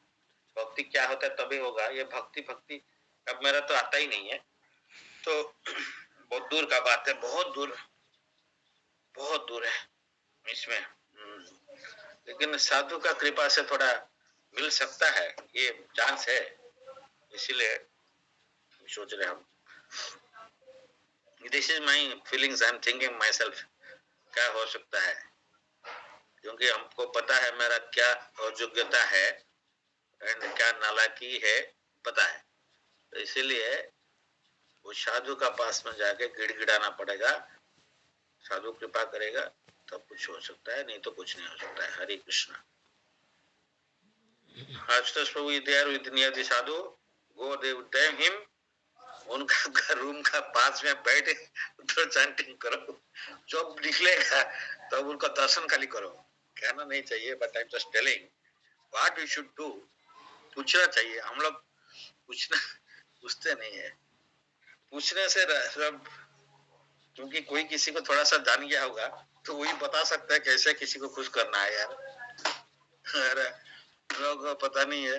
भक्ति क्या होता है, तभी होगा। ये भक्ति भक्ति अब मेरा तो आता ही नहीं है, तो बहुत दूर का बात है, बहुत दूर है इसमें। लेकिन साधु का कृपा से थोड़ा मिल सकता है, ये चांस है। इसीलिए सोच रहे हम, this is my feelings, I am thinking my self क्या हो सकता है, क्योंकि हमको पता है मेरा क्या अयोग्यता है एंड क्या नालायकी है पता है। तो इसीलिए वो साधु का पास में जाके गिड़गिड़ाना पड़ेगा, साधु कृपा करेगा तब कुछ हो सकता है, नहीं तो कुछ नहीं हो सकता है। हरे कृष्णा। आशुतोष प्रभु नियति साधु गो देव हिम, उनका रूम का पास में बैठे तो चैंटिंग करो, जब निकलेगा तब तो उनका दर्शन खाली करो, कहना नहीं चाहिए, but I am just telling what we should do. पूछना चाहिए, हम लोग पूछते नहीं है, पूछने से सब, क्योंकि कोई किसी को थोड़ा सा जान गया होगा तो वही बता सकता है कैसे किसी को खुश करना है यार। अरे लोगों को पता नहीं है।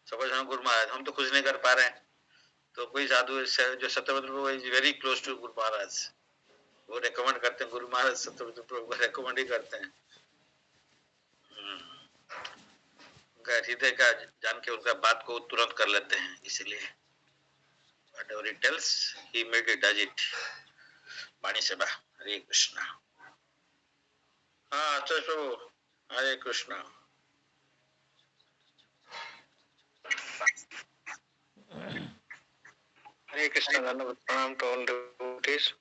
सपोज हम गुरु महाराज, हम तो कुछ नहीं कर पा रहे हैं, तो कोई साधु जो सत्यव्रत प्रभु is very close to Guru Maharaj, वो रेकमेंड करते हैं, गुरु महाराज सत्यव्रत प्रभु को रेकमेंड ही करते हैं। उनका हृदय का जान के उनका बात को तुरंत कर लेते हैं, इसलिए whatever he tells he immediately does it। वाणी सेवा। हरे कृष्णा। हाँ अच्छा प्रभु, हरे कृष्णा। हरे कृष्णा। धन्यवाद, प्रणाम टू ऑल डिवोटीज।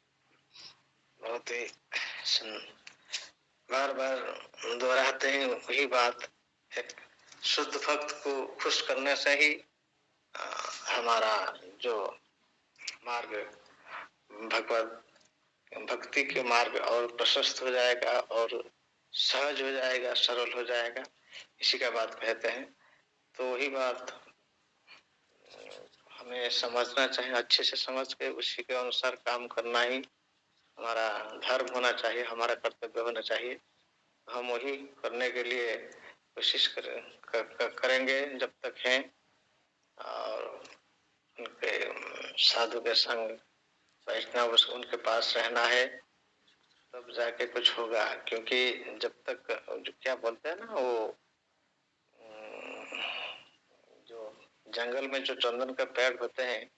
बहुत ही बार बार दोहराते हैं वही बात, एक शुद्ध भक्त को खुश करने से ही हमारा जो मार्ग भगवत भक्ति के मार्ग और प्रशस्त हो जाएगा और सहज हो जाएगा, सरल हो जाएगा, इसी का बात कहते हैं। तो वही बात हमें समझना चाहिए, अच्छे से समझ के उसी के अनुसार काम करना ही हमारा धर्म होना चाहिए, हमारा कर्तव्य होना चाहिए। हम वही करने के लिए कोशिश करेंगे जब तक हैं, और उनके साधु के संग बैठना, उनके पास रहना है, तब जाके कुछ होगा। क्योंकि जब तक जो क्या बोलते हैं ना, वो जो जंगल में जो चंदन का पेड़ होते हैं,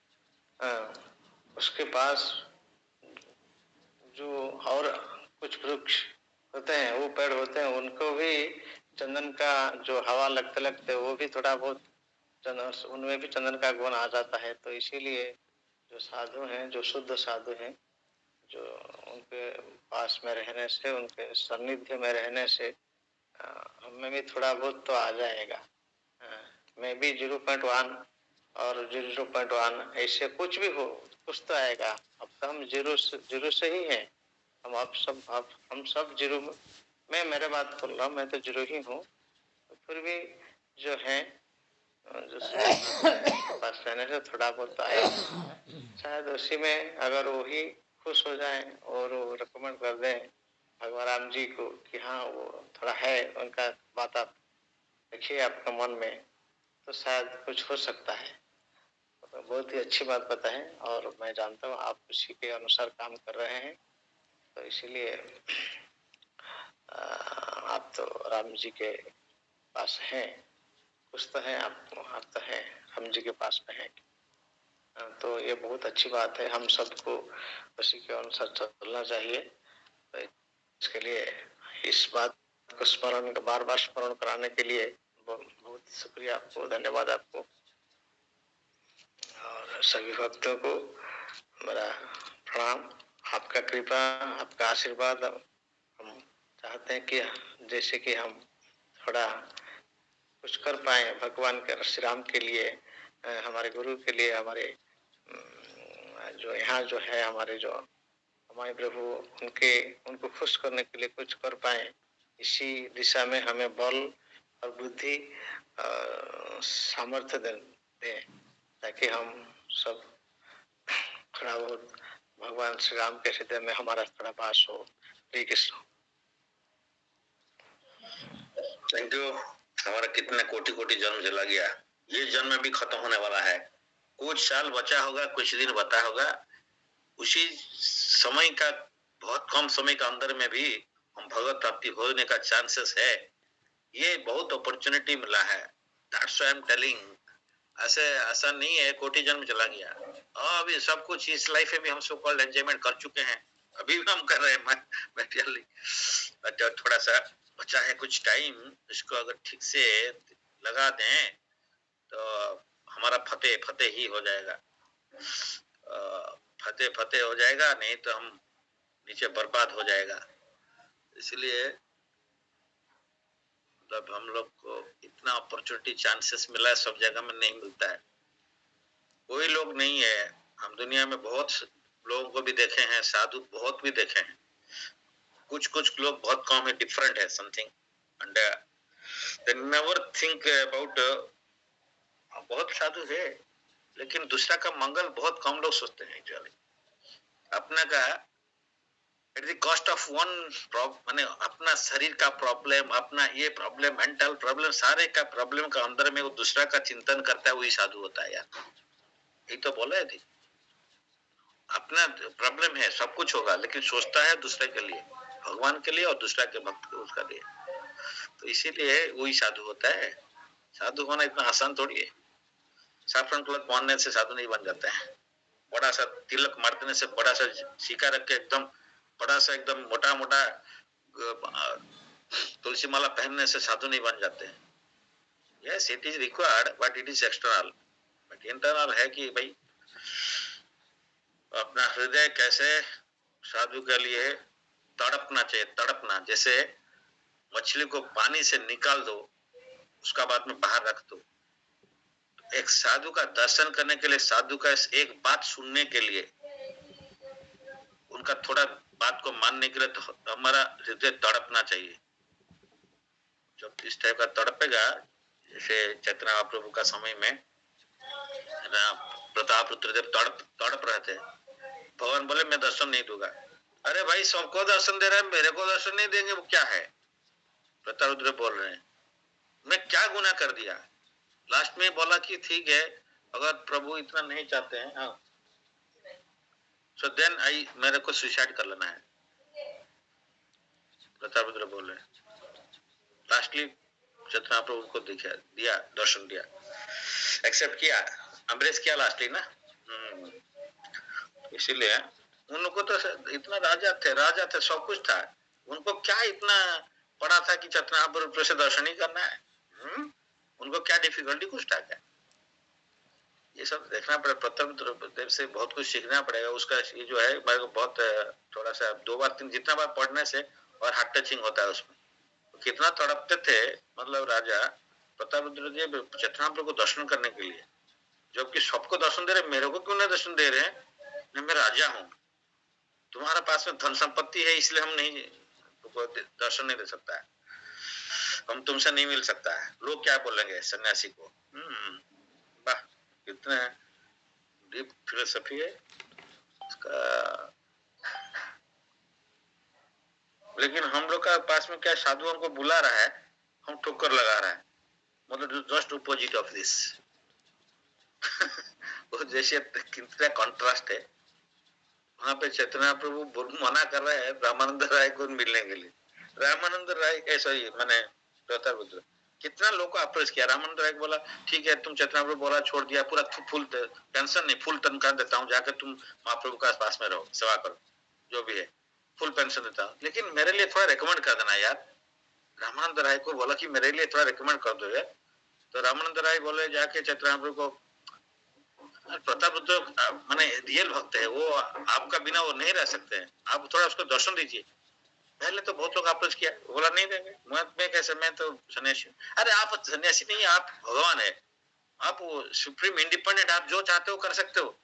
उसके पास जो और कुछ वृक्ष होते हैं, वो पेड़ होते हैं, उनको भी चंदन का जो हवा लगते लगते वो भी थोड़ा बहुत चंदन, उनमें भी चंदन का गुण आ जाता है। तो इसीलिए जो साधु हैं, जो शुद्ध साधु हैं, जो उनके पास में रहने से, उनके सानिध्य में रहने से हमें भी थोड़ा बहुत तो आ जाएगा। मैं भी 0.1 और 0.1 ऐसे कुछ भी हो, कुछ तो आएगा। अब तो हम जीरो से ही हैं, हम सब जीरो में, मैं मेरे बात बोल रहा हूँ, मैं तो जीरो ही हूँ। तो फिर भी जो है, जो पास रहने से थोड़ा बहुत आएगा। शायद उसी में अगर वही खुश हो जाए और वो रिकमेंड कर दें भगवान राम जी को कि हाँ वो थोड़ा है, उनका बात आप रखिए आपके मन में, तो शायद कुछ हो सकता है। तो बहुत ही अच्छी बात बताएं, और मैं जानता हूँ आप उसी के अनुसार काम कर रहे हैं। तो इसीलिए आप तो राम जी के पास हैं, कुछ तो है, आप तो हैं, राम जी के पास में हैं। तो ये बहुत अच्छी बात है, हम सबको उसी के अनुसार चलना चाहिए। तो इसके लिए इस बात को स्मरण, बार बार स्मरण कराने के लिए बहुत शुक्रिया आपको, धन्यवाद आपको, और सभी भक्तों को मेरा प्रणाम। आपका कृपा, आपका आशीर्वाद हम चाहते हैं कि जैसे कि हम थोड़ा कुछ कर पाए भगवान के, श्री राम के लिए, हमारे गुरु के लिए, हमारे जो यहाँ जो है हमारे जो हमारे प्रभु, उनको खुश करने के लिए कुछ कर पाए, इसी दिशा में हमें बल और बुद्धि सामर्थ्य दे, ताकि हम सब थोड़ा बहुत भगवान श्री राम के हृदय में हमारा थोड़ा वास हो। हरे कृष्ण। Thank you. हमारा कितने कोटि कोटि जन्म चला गया, ये जन्म भी खत्म होने वाला है, कुछ साल बचा होगा, कुछ दिन बता होगा, उसी समय का बहुत कम समय के अंदर में भी हम भगवत प्राप्ति होने का चांसेस है। ये बहुत अपॉर्चुनिटी मिला है, that's why I am telling. ऐसे ऐसा नहीं है कोटि जन्म चला गया, और अभी सब कुछ इस लाइफ में भी हम सो कॉल्ड एंजॉयमेंट कर चुके हैं, अभी भी हम कर रहे हैं मैटेरियली। थोड़ा सा बचा है कुछ टाइम, इसको अगर ठीक से लगा दें तो हमारा फतेह फतेह ही हो जाएगा, फतेह फतेह हो जाएगा, नहीं तो हम नीचे बर्बाद हो जाएगा। इसलिए मतलब हम लोग को इतना अपॉर्चुनिटी चांसेस मिला है, सब जगह में नहीं मिलता है। कोई लोग नहीं है, हम दुनिया में बहुत लोगों को भी देखे हैं, साधु बहुत भी देखे हैं, कुछ कुछ लोग बहुत कम है, डिफरेंट है something, and they never think about. बहुत साधु है लेकिन दूसरा का मंगल बहुत कम लोग सोचते हैं एक्चुअली, अपना का at the cost of one माने अपना शरीर का प्रॉब्लम, अपना ये प्रॉब्लम, मेंटल प्रॉब्लम, सारे का प्रॉब्लम का अंदर में वो दूसरा का चिंतन करता है, वही साधु होता है यार। ये तो बोला है थी, अपना प्रॉब्लम है, सब कुछ होगा, लेकिन सोचता है दूसरे के लिए, भगवान के लिए और दूसरा के भक्त के उसका लिए, तो इसीलिए वही साधु होता है। साधु होना इतना आसान थोड़ी है, साफरन कलर पहनने से साधु नहीं बन जाता है, बड़ा सा तिलक मार देने से, बड़ा सा सिक्का रख के एकदम बड़ा सा एकदम मोटा मोटा तुलसी माला पहनने से साधु नहीं बन जाते हैं। Yes it is required but it is external, but internal है कि भाई अपना हृदय कैसे साधु के लिए तड़पना चाहिए, तड़पना, जैसे मछली को पानी से निकाल दो, उसका बाद में बाहर रख दो, एक साधु का दर्शन करने के लिए, साधु का एक बात सुनने के लिए, उनका थोड़ा बात को मानने के लिए तो हमारा हृदय तड़पना चाहिए। जब इस टाइप का तड़पेगा, जैसे चैतन्य महाप्रभु का समय में प्रताप रुद्रदेव तड़प रहे थे। भगवान बोले मैं दर्शन नहीं दूंगा। अरे भाई, सबको दर्शन दे रहा है, मेरे को दर्शन नहीं देंगे, वो क्या है? प्रताप रुद्र बोल रहे हैं मैं क्या गुनाह कर दिया? लास्ट में बोला कि ठीक है, अगर प्रभु इतना नहीं चाहते हैं, हाँ, सो देन आई मेरे को सुसाइड कर लेना है। प्रताप रुद्र बोल रहे हैं। लास्टली चैतन्य प्रभु को दिया दर्शन दिया, एक्सेप्ट किया, अम्ब्रेस किया लास्टली ना। इसीलिए उनको तो इतना राजा थे, सब कुछ था, उनको क्या इतना पड़ा था कि चैतन्य प्रभु से दर्शन ही करना है? उनको क्या डिफिकल्टी कुछ था क्या? ये सब देखना पड़ेगा, प्रताप देव से बहुत कुछ सीखना पड़ेगा। उसका ये जो है मेरे को बहुत थोड़ा सा 2 बार 3 जितना बार पढ़ने से और हार्ट टचिंग होता है उसमें। तो कितना तड़पते थे, मतलब राजा प्रताप रुद्र देव चैतन्य प्रभु को दर्शन करने के लिए, जबकि सबको दर्शन दे रहे, मेरे को क्यों नहीं दर्शन दे रहे? मैं राजा हूँ, तुम्हारा पास में धन संपत्ति है, इसलिए हम नहीं तुमको दर्शन नहीं दे सकता है, हम तुमसे नहीं मिल सकता है। लोग क्या बोलेंगे सन्यासी को? वाह, कितना डीप फिलोसफी है इसका। लेकिन हम लोग का पास में क्या साधुओं को बुला रहा है, हम ठोकर लगा रहा है, मतलब जस्ट अपोजिट ऑफ दिस। वो जैसे कितना कॉन्ट्रास्ट है। वहां पे चैतन्य प्रभु मना कर रहे हैं रामानंद राय को मिलने के लिए। रामानंद राय सॉरी मैंने प्रताप रुद्र कितना लोग को अप्रोच किया। रामानंद राय को बोला ठीक है, तुम चैतन्य प्रभु बोला छोड़ दिया, पूरा फुल पेंशन नहीं, फुल तनख्वाह देता हूँ, जाकर तुम महाप्रभु के पास में रहो, सेवा करो, जो भी है फुल पेंशन देता हूँ, लेकिन मेरे लिए थोड़ा रिकमेंड कर देना यार। रामानंद राय को बोला कि मेरे लिए थोड़ा रिकमेंड कर दो यार। तो रामानंद राय बोले जाके चैतन्य प्रभु को, प्रताप रुद्र माने रियल भक्त है वो, आपका बिना वो नहीं रह सकते हैं, आप थोड़ा उसको दर्शन दीजिए। पहले तो बहुत लोग अप्रोच किया, बोला नहीं देंगे, मैं कैसे, मैं तो सन्यासी। अरे आप सन्यासी नहीं, आप भगवान है, आप सुप्रीम इंडिपेंडेंट, आप जो चाहते हो कर सकते हो।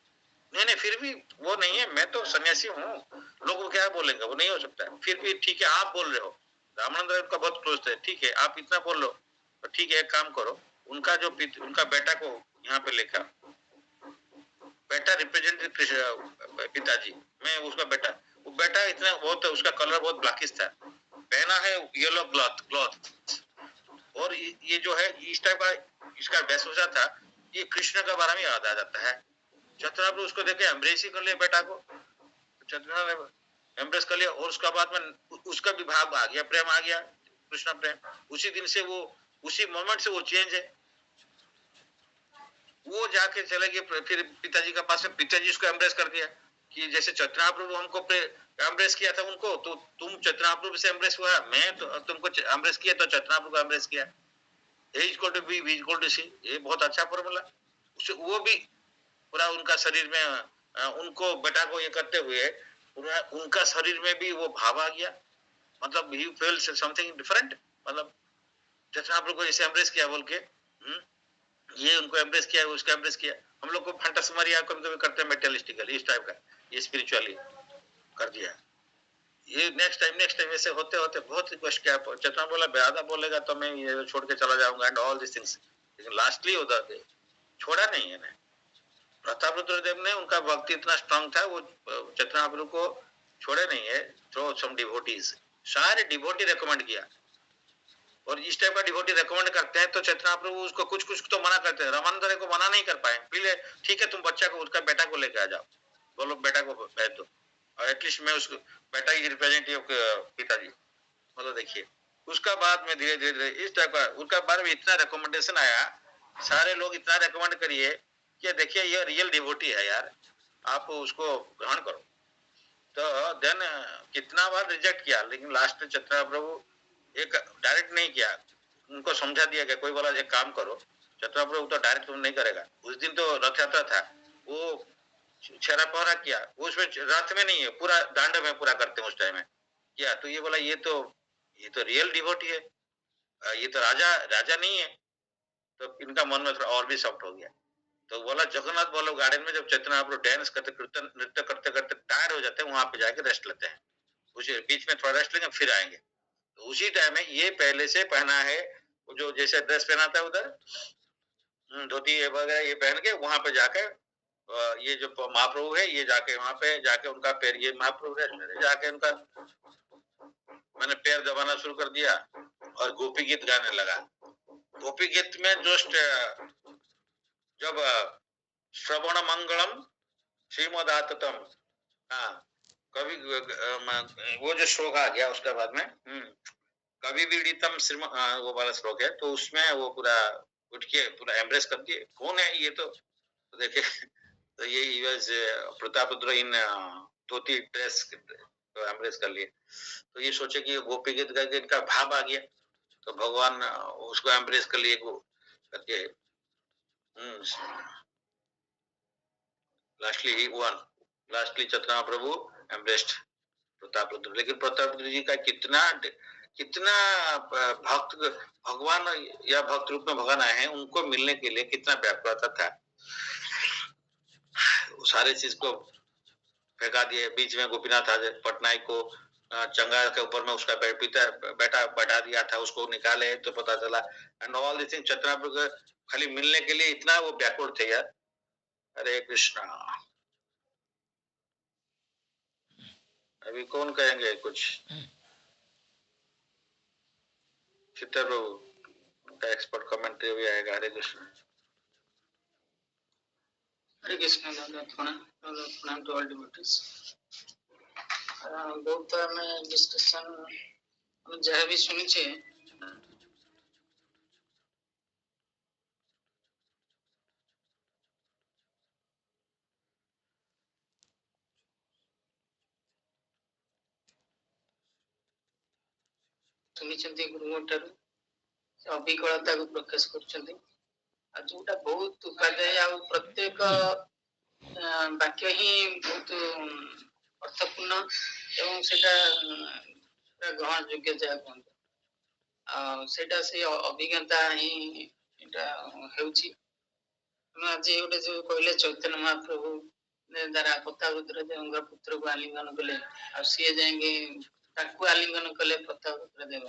नहीं, फिर भी वो नहीं है, मैं तो सन्यासी हूँ, लोग क्या बोलेंगे, वो नहीं हो सकता है। फिर भी ठीक है, आप बोल रहे हो, रामानंद राय उनका बहुत क्लोज थे, ठीक है आप इतना बोल लो, तो ठीक है एक काम करो, उनका जो उनका बेटा को यहाँ पे लेकर, बेटा रिप्रेजेंटेटिव पिताजी, मैं उसका बेटा, वो बेटा इतना बहुत, उसका कलर बहुत ब्लैकिश था, पहना है येलो क्लॉथ, और ये जो है इस टाइप का इसका वेशभूषा था, ये कृष्ण का बारे में याद आ जाता है। चैतन्य प्रभु उसको देखे एम्ब्रेस ही कर लिया बेटा को, चैतन्य ने एम्ब्रेस कर लिया, और उसका बाद में उसका भी भाव आ गया, प्रेम आ गया, कृष्ण प्रेम। उसी दिन से वो, उसी मोमेंट से वो चेंज है। वो जाके चले गए फिर पिताजी के पास में, पिताजी उसको एम्ब्रेस कर दिया कि जैसे चैतन्य प्रभु हमको एम्ब्रेस किया था उनको, तो तुम चैतन्य प्रभु से एम्ब्रेस हुआ, मैं तो तुमको एम्ब्रेस किया, तो चैतन्य प्रभु को एम्ब्रेस किया। A equal to B, B equal to C, ये बहुत अच्छा फॉर्मूला। उससे वो भी पूरा उनका शरीर में उनको बेटा को ये करते हुए पूरा उनका शरीर में भी वो भाव आ गया, मतलब he feels something different, मतलब चैतन्य प्रभु को जैसे एम्ब्रेस किया बोल के, ये उनको एम्ब्रेस किया, उसका एम्ब्रेस किया। हम लोग को फंटास्मरिया कभी-कभी करते हैं मेटेरियलिस्टिकली, इस टाइप का, ये स्पिरिचुअली कर दिया। ये नेक्स्ट टाइम ऐसे होते होते बहुत रिक्वेस्ट किया, चैतन्य बोला बेआदा बोलेगा तो मैं ये छोड़ के चला जाऊंगा एंड ऑल दिस थिंग्स, लेकिन लास्टली उधर छोड़ा नहीं है ना। प्रताप रुद्रदेव ने, उनका भक्ति इतना स्ट्रांग था, वो चैतन्य प्रभु को छोड़े नहीं है। थ्रो सम डिवोटीज, सारे डिवोटी रेकमेंड किया, और इस टाइप का डिवोटी रेकमेंड करते हैं तो चैतन्य प्रभु उसको कुछ कुछ तो मना करते हैं। रामानंद को मना नहीं कर पाए, पहले ठीक है तुम बच्चा को, उसका बेटा को लेके आ जाओ, बोलो बेटा को भेज दो, और एटलीस्ट मैं उसको बेटा की रिप्रेजेंटेटिव पिताजी, मतलब देखिए। उसका बाद में धीरे धीरे इस टाइप का उनका बारे में इतना रिकमेंडेशन आया, सारे लोग इतना रिकमेंड करिए कि देखिए ये रियल डिवोटी है यार, आप उसको ग्रहण करो। तो देन कितना बार रिजेक्ट किया, लेकिन लास्ट में चैतन्य प्रभु एक डायरेक्ट नहीं किया, उनको समझा दिया कि कोई बोला एक काम करो, चैतन्य प्रभु तो डायरेक्ट तुम नहीं करेगा। उस दिन तो रथ यात्रा था, वो छेरा पहरा किया, उसमें रथ में नहीं है, पूरा दांड में पूरा करते हैं उस टाइम में किया। तो ये बोला ये तो रियल डिवोटी है, ये तो राजा राजा नहीं है। तो इनका मन में थोड़ा और भी सॉफ्ट हो गया। तो बोला जगन्नाथ बोलो गार्डन में जब चैतन्य प्रभु डांस करते कीर्तन नृत्य करते करते टायर हो जाते हैं, वहां पे जाके रेस्ट लेते हैं। उसी बीच में थोड़ा रेस्ट लेंगे फिर आएंगे। तो उसी टाइम में ये पहले से पहना है, वो जो जैसे ड्रेस पहना था उधर धोती वगैरह ये पहन के वहां पे जाके ये जो महाप्रभु है ये जाके वहां पे जाके उनका पैर, ये महाप्रभु है जाके उनका मैंने पैर दबाना शुरू कर दिया और गोपी गीत गाने लगा। गोपी गीत में जस्ट जब श्रवण मंगलम श्रीमदाततम, हाँ कभी वो जो श्लोक आ गया उसके बाद में कभी विदितम श्रीम वो वाला श्लोक है, तो उसमें वो पूरा उठ के पूरा एम्ब्रेस कर दिए। कौन है ये? तो देखिए तो ये प्रतापरुद्र इन धोती ड्रेस तो एम्ब्रेस कर लिए। तो ये सोचे कि गोपी गीत गा के इनका भाव आ गया, तो भगवान उसको एम्ब्रेस कर लिए करके लास्टली ही वन, लास्टली चैतन्य प्रभु एम्ब्रेस्ड प्रतापरुद्र। लेकिन प्रतापरुद्र जी का कितना भक्त भगवान या भक्त रूप में भगवान आए हैं, उनको मिलने के लिए कितना व्याकुलता था। सारे चीज को फेंका दिए। बीच में गोपीनाथ पटनायक को चंगा के ऊपर में उसका बेटा बैठा दिया था, उसको निकाले तो पता चला। एंड ऑल दिस थिंग चैतन्य खाली मिलने के लिए इतना वो बैकवर्ड थे यार। हरे कृष्णा। अभी कौन कहेंगे कुछ? चित्तर प्रभु का एक्सपर्ट कमेंट्री भी आएगा। हरे कृष्ण। हरे कृष्ण। प्रणाम टू ऑल डिवोटीज। बहुत ଆମେ डिस्कशन ଯାହା ବି ଶୁଣିଛେ ଶୁଣିଛନ୍ତି ଗୁରୁଙ୍କ ଠାରୁ ଅବିକଳତାକୁ ପ୍ରକାଶ କରୁଛନ୍ତି। ଆଉ ଯୋଉଟା ବହୁତ ଉପାଦେୟ ଆଉ ପ୍ରତ୍ୟେକ ବାକ୍ୟ ହିଁ ବହୁତ ଅର୍ଥପୂର୍ଣ୍ଣ ଏବଂ ସେଟା ଗ୍ରହଣ ଯୋଗ୍ୟ ଯାହା କୁହନ୍ତୁ। ଆଉ ସେଟା ସେ ଅଭିଜ୍ଞତା ହିଁ ଏଟା ହେଉଛି। ଆଜି ଗୋଟେ ଯୋଉ କହିଲେ ଚୈତନ୍ୟ ମହାପ୍ରଭୁ ଦ୍ୱାରା ପ୍ରତାପରୁଦ୍ର ଦେବଙ୍କ ପୁତ୍ରକୁ ଆଲିଙ୍ଗନ କଲେ, ଆଉ ସିଏ ଯାଇକି ତାକୁ ଆଲିଙ୍ଗନ କଲେ ପ୍ରତାପରୁଦ୍ର ଦେବ।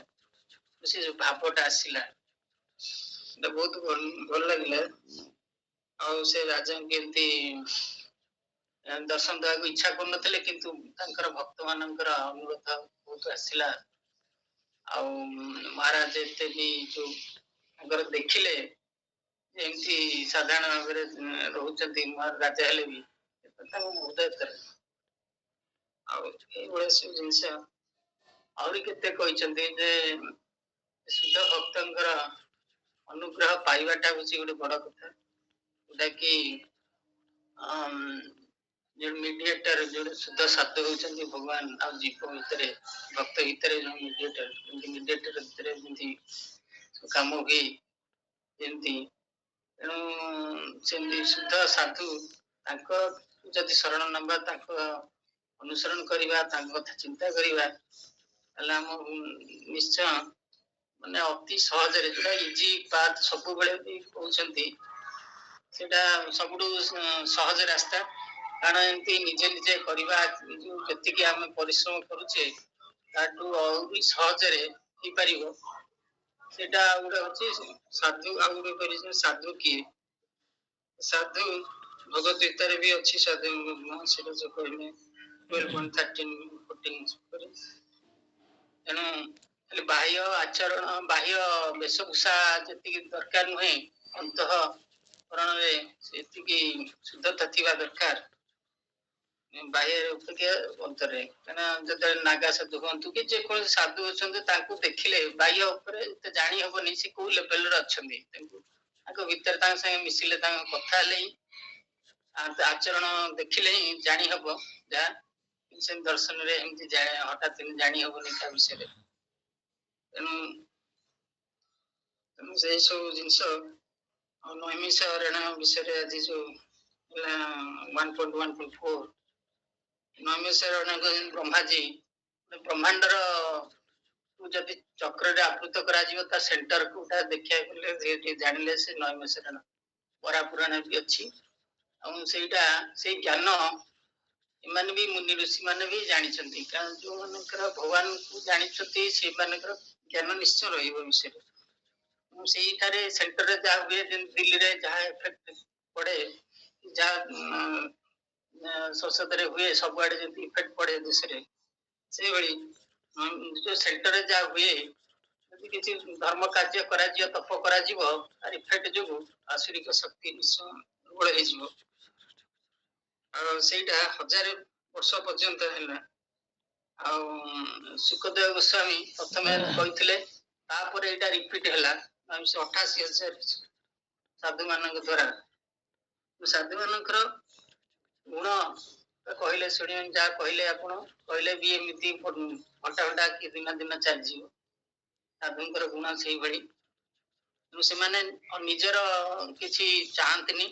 ସେ ଯୋଉ ଭାବଟା ଆସିଲା ସେଟା ବହୁତ ଭଲ ଲାଗିଲା। ଆଉ ସେ ରାଜାଙ୍କୁ କେମିତି ଦର୍ଶନ ଦେବାକୁ ଇଚ୍ଛା କରୁନଥିଲେ, କିନ୍ତୁ ତାଙ୍କର ଭକ୍ତ ମାନଙ୍କର ଅନୁରୋଧ ବହୁତ ଆସିଲା। ଆଉ ମହାରାଜ ଏତେ ବି ଯୋଉ ତାଙ୍କର ଦେଖିଲେ ଏମିତି ସାଧାରଣ ଭାବରେ ରହୁଛନ୍ତି ରାଜା ହେଲେ ବି ତାଙ୍କ ହୃଦୟ। ଆଉ ଏଇଭଳିଆ ସବୁ ଜିନିଷ ଆହୁରି କେତେ କହିଛନ୍ତି ଯେ ଶୁଦ୍ଧ ଭକ୍ତଙ୍କର ଅନୁଗ୍ରହ ପାଇବାଟା ହଉଛି ଗୋଟେ ବଡ କଥା, ଯୋଉଟା କି ଯୋଉ ମିଡିଏଟର ଯୋଉଟା ଶୁଦ୍ଧ ସାଧୁ ହଉଛନ୍ତି ଭଗବାନ ଆଉ ଜୀବ ଭିତରେ, ଭକ୍ତ ଭିତରେ ଯୋଉ ମିଡିଏଟର ଭିତରେ ଯେମିତି କାମ ହୁଏ ଯେମିତି। ତେଣୁ ସେମିତି ଶୁଦ୍ଧ ସାଧୁ ତାଙ୍କ ଯଦି ଶରଣ ନବା, ତାଙ୍କ ଅନୁସରଣ କରିବା, ତାଙ୍କ କଥା ଚିନ୍ତା କରିବା, ତାହେଲେ ଆମ ନିଶ୍ଚୟ ମାନେ ଅତି ସହଜରେ ଯୋଉଟା ଇଜି ପାଥ ସବୁବେଳେ ବି କହୁଛନ୍ତି, ସେଟା ସବୁଠୁ ସହଜ ରାସ୍ତା। କାରଣ ଏମିତି ନିଜେ ନିଜେ କରିବା ଯୋଉ ଯେତିକି ଆମେ ପରିଶ୍ରମ କରୁଛେ ତାଠୁ ଆହୁରି ସହଜରେ ହେଇପାରିବ। ସେଟା ଗୋଟେ ହଉଛି ସାଧୁ। ଆଉ ଗୋଟେ କରିଛନ୍ତି ସାଧୁ କିଏ? ସାଧୁ ଭଗବତ ଗୀତାରେ ବି ଅଛି ସାଧୁ ସେଟା ଯୋଉ କହିଲେ 12.13-14। ତେଣୁ ଖାଲି ବାହ୍ୟ ଆଚରଣ, ବାହ୍ୟ ବେଶଭୂଷା ଯେତିକି ଦରକାର ନୁହେଁ, ଅନ୍ତଃକରଣରେ ସେତିକି ଶୁଦ୍ଧତା ଥିବା ଦରକାର ବାହ୍ୟ ଅପେକ୍ଷା ଅନ୍ତରରେ। କାହିଁକିନା ଯେତେବେଳେ ନାଗା ସାଧୁ ହୁଅନ୍ତୁ କି ଯେକୌଣସି ସାଧୁ ଅଛନ୍ତି, ତାଙ୍କୁ ଦେଖିଲେ ବାହ୍ୟ ଉପରେ ଏତେ ଜାଣି ହବନି ସେ କୋଉ ଲେଭେଲରେ ଅଛନ୍ତି। ତାଙ୍କ ଭିତରେ ତାଙ୍କ ସାଙ୍ଗେ ମିଶିଲେ, ତାଙ୍କ କଥା ହେଲେ ହିଁ, ଆଚରଣ ଦେଖିଲେ ହିଁ ଜାଣି ହବ। ଯାହା ସେ ଦର୍ଶନରେ ଏମିତି ହଠାତ୍ ଜାଣି ହବନି ତା ବିଷୟରେ। ତେଣୁ ସେଇ ସବୁ ଜିନିଷ ନୈମିଷ ହରଣ ବିଷୟରେ ଆଜି ଯୋଉ ହେଲା 1.1.4 ନୈମିଷ ହରଣ ବ୍ରହ୍ମାଜୀ ବ୍ରହ୍ମାଣ୍ଡର ଯଦି ଚକ୍ରରେ ଆବୃତ କରାଯିବ, ତା ସେଣ୍ଟର କୋଉଟା ଦେଖିବାକୁ ଗଲେ ଟିକେ ଜାଣିଲେ ସେ ନୈମିଷ ହରଣ। ପରାପୁରାଣ ବି ଅଛି। ଆଉ ସେଇଟା ସେଇ ଜ୍ଞାନ ଏମାନେ ବି ମୁନି ଋଷି ମାନେ ବି ଜାଣିଛନ୍ତି, କାରଣ ଯୋଉମାନଙ୍କର ଭଗବାନଙ୍କୁ ଜାଣିଛନ୍ତି ସେମାନଙ୍କର ଜ୍ଞାନ ନିଶ୍ଚୟ ରହିବ ବିଷୟରେ। ସେଇଠାରେ ସେଣ୍ଟରରେ ଯାହା ହୁଏ, ଯେମିତି ଦିଲ୍ଲୀରେ ଯାହା ଏଫେକ୍ଟ ପଡେ, ଯାହା ସଂସଦରେ ହୁଏ, ସବୁଆଡେ ଯେମିତି ଇଫେକ୍ଟ ପଡେ ଦେଶରେ, ସେଇଭଳି ଯୋଉ ସେଣ୍ଟରରେ ଯାହା ହୁଏ, ଯଦି କିଛି ଧର୍ମ କାର୍ଯ୍ୟ କରାଯିବ, ତପ କରାଯିବ, ତାର ଇଫେକ୍ଟ ଯୋଗୁ ଆସୁରିକ ଶକ୍ତି ନିଶ୍ଚୟ ଦୁର୍ବଳ ହେଇଯିବ। ଆଉ ସେଇଟା 1000 ବର୍ଷ ପର୍ଯ୍ୟନ୍ତ ହେଲା। ଆଉ ସୁଖଦେବ ଗୋସ୍ୱାମୀ ପ୍ରଥମେ କହିଥିଲେ, ତାପରେ ଏଇଟା ରିପିଟ ହେଲା 88,000 ସାଧୁ ମାନଙ୍କ ଦ୍ଵାରା। ସାଧୁ ମାନଙ୍କର ଗୁଣ କହିଲେ ଶୁଣିବେ, ଯାହା କହିଲେ ଆପଣ କହିଲେ ବି ଏମିତି ଘଣ୍ଟା ଘଣ୍ଟା କି ଦିନ ଦିନ ଚାଲିଯିବ। ସାଧୁଙ୍କର ଗୁଣ ସେଇଭଳି। ସେମାନେ ନିଜର କିଛି ଚାହାନ୍ତିନି,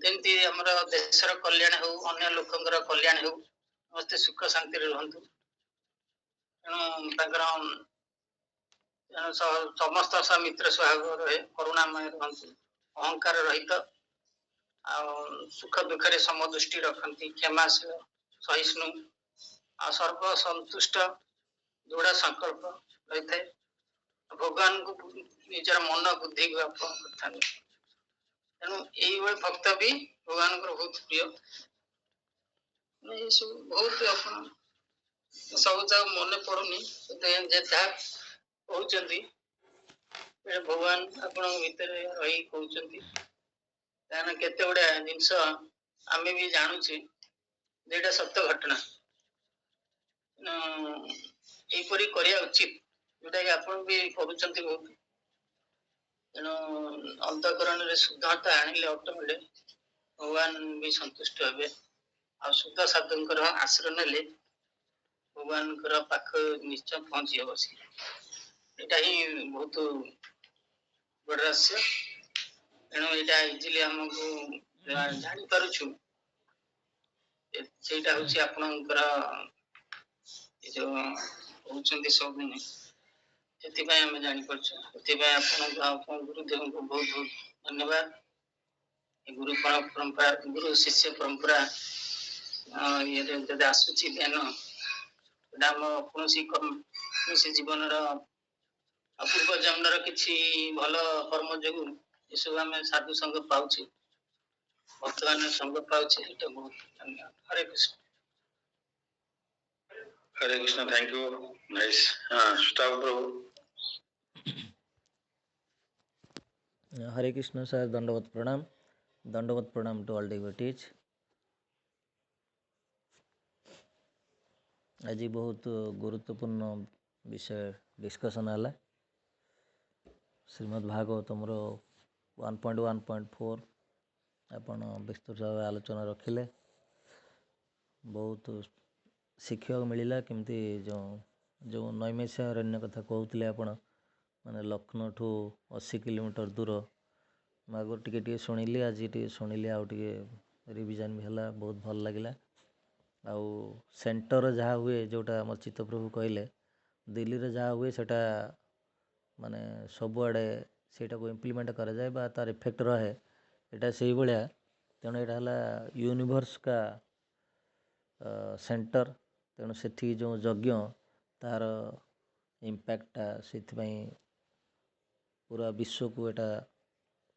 ଯେମିତି ଆମର ଦେଶର କଲ୍ୟାଣ ହଉ, ଅନ୍ୟ ଲୋକଙ୍କର କଲ୍ୟାଣ ହଉ, ସମସ୍ତେ ସୁଖ ଶାନ୍ତିରେ ରୁହନ୍ତୁ। ତେଣୁ ତାଙ୍କର ସମସ୍ତ ସହ ମିତ୍ର ସ୍ୱଭାବ ରହେ, କରୁଣାମୟ ରୁହନ୍ତି, ଅହଙ୍କାର ରହିତ, ଆଉ ସୁଖ ଦୁଃଖରେ ସମଦୃଷ୍ଟି ରଖନ୍ତି, କ୍ଷମାଶୀଳ, ସହିଷ୍ଣୁ, ଆଉ ସର୍ବ ସନ୍ତୁଷ୍ଟ, ଦୃଢ ସଂକଳ୍ପ ରହିଥାଏ। ଭଗବାନଙ୍କୁ ନିଜର ମନ ବୁଦ୍ଧିକୁ ଅର୍ପଣ କରିଥାନ୍ତି। ତେଣୁ ଏଇଭଳି ଭକ୍ତ ବି ଭଗବାନଙ୍କର ବହୁତ ପ୍ରିୟ। ଏସବୁ ବହୁତ ଆପଣ ସବୁ ଯାକ ମନେ ପଡୁନି, ଯାହା କହୁଛନ୍ତି ଭଗବାନ ଆପଣଙ୍କ ଭିତରେ ରହି କହୁଛନ୍ତି। କାରଣ କେତେ ଗୁଡା ଜିନିଷ ଆମେ ବି ଜାଣୁଛେ ଯେଟା ସତ୍ୟ ଘଟଣା। ଏଇପରି କରିବା ଉଚିତ, ଯୋଉଟା କି ଆପଣ ବି କରୁଛନ୍ତି ବହୁତ। ତେଣୁ ଅନ୍ତଃକରଣରେ ଶୁଦ୍ଧତା ଆଣିଲେ ଅଟୋମେଟିକ ଭଗବାନ ବି ସନ୍ତୁଷ୍ଟ ହେବେ। ଆଉ ଶୁଦ୍ଧ ସାଧୁଙ୍କର ଆଶ୍ରୟ ନେଲେ ଭଗବାନଙ୍କର ପାଖ ନିଶ୍ଚୟ ପହଞ୍ଚି ହବ। ଏଇଟା ହିଁ ବହୁତ ବଡ ରହସ୍ୟ। ତେଣୁ ଏଇଟା ଇଜିଲି ଆମକୁ ଜାଣିପାରୁଛୁ, ସେଇଟା ହଉଛି ଆପଣଙ୍କର ଏ ଯୋଉ କହୁଛନ୍ତି ସବୁଦିନ, ସେଥିପାଇଁ ଆମେ ଜାଣିପାରୁଛୁ। ସେଥିପାଇଁ ଆପଣ ଗୁରୁଦେବଙ୍କୁ ବହୁତ ବହୁତ ଧନ୍ୟବାଦ। ଗୁରୁ ପରମ୍ପରା, ଗୁରୁ ଶିଷ୍ୟ ପରମ୍ପରା ଇଏରେ ଯଦି ଆସୁଛି ଜ୍ଞାନ, ସେଟା ଆମ କୌଣସି ଜୀବନର ପୂର୍ବ ଜନ୍ମର କିଛି ଭଲ କର୍ମ ଯୋଗୁ ଏସବୁ ଆମେ ସାଧୁ ସଙ୍ଗ ପାଉଛୁ, ବର୍ତ୍ତମାନ ସଙ୍ଗ ପାଉଛି। ଏଇଟା ବହୁତ ଧନ୍ୟବାଦ। Hare Krishna. Hare Krishna, thank you. Nice. Stop, Prabhu. Hare Krishna sir, Dandavat Pranam to all devotees. आज बहुत गुरुत्वपूर्ण विषय डिस्कशन है। श्रीमद् भागवतम 1.1.4 आपण विस्तृत भाव आलोचना रखिले। बहुत शिक्षा मिलला केमती जो नैमिषा अरण्य कथा कहते आपण माने लखनऊ ठू 80 किलोमीटर दूर मागो टिके शुणिली। आज टे शुणिली आउ टे रिविजन भी है, बहुत भल लगिला। आउ सेंटर जहाँ हुए जोटा आम चित्तप्रभु कहले दिल्ली रे जहाँ हुए सेटा माने सबुआड़े सेटा को इम्प्लीमेंट करा जाए बा तार इफेक्ट रहे, एटा सही भाया। तेणु यहाँ है यूनिवर्स का सेंटर। तेणु से जो यज्ञ तार इम्पैक्टा से पूरा विश्व को एटा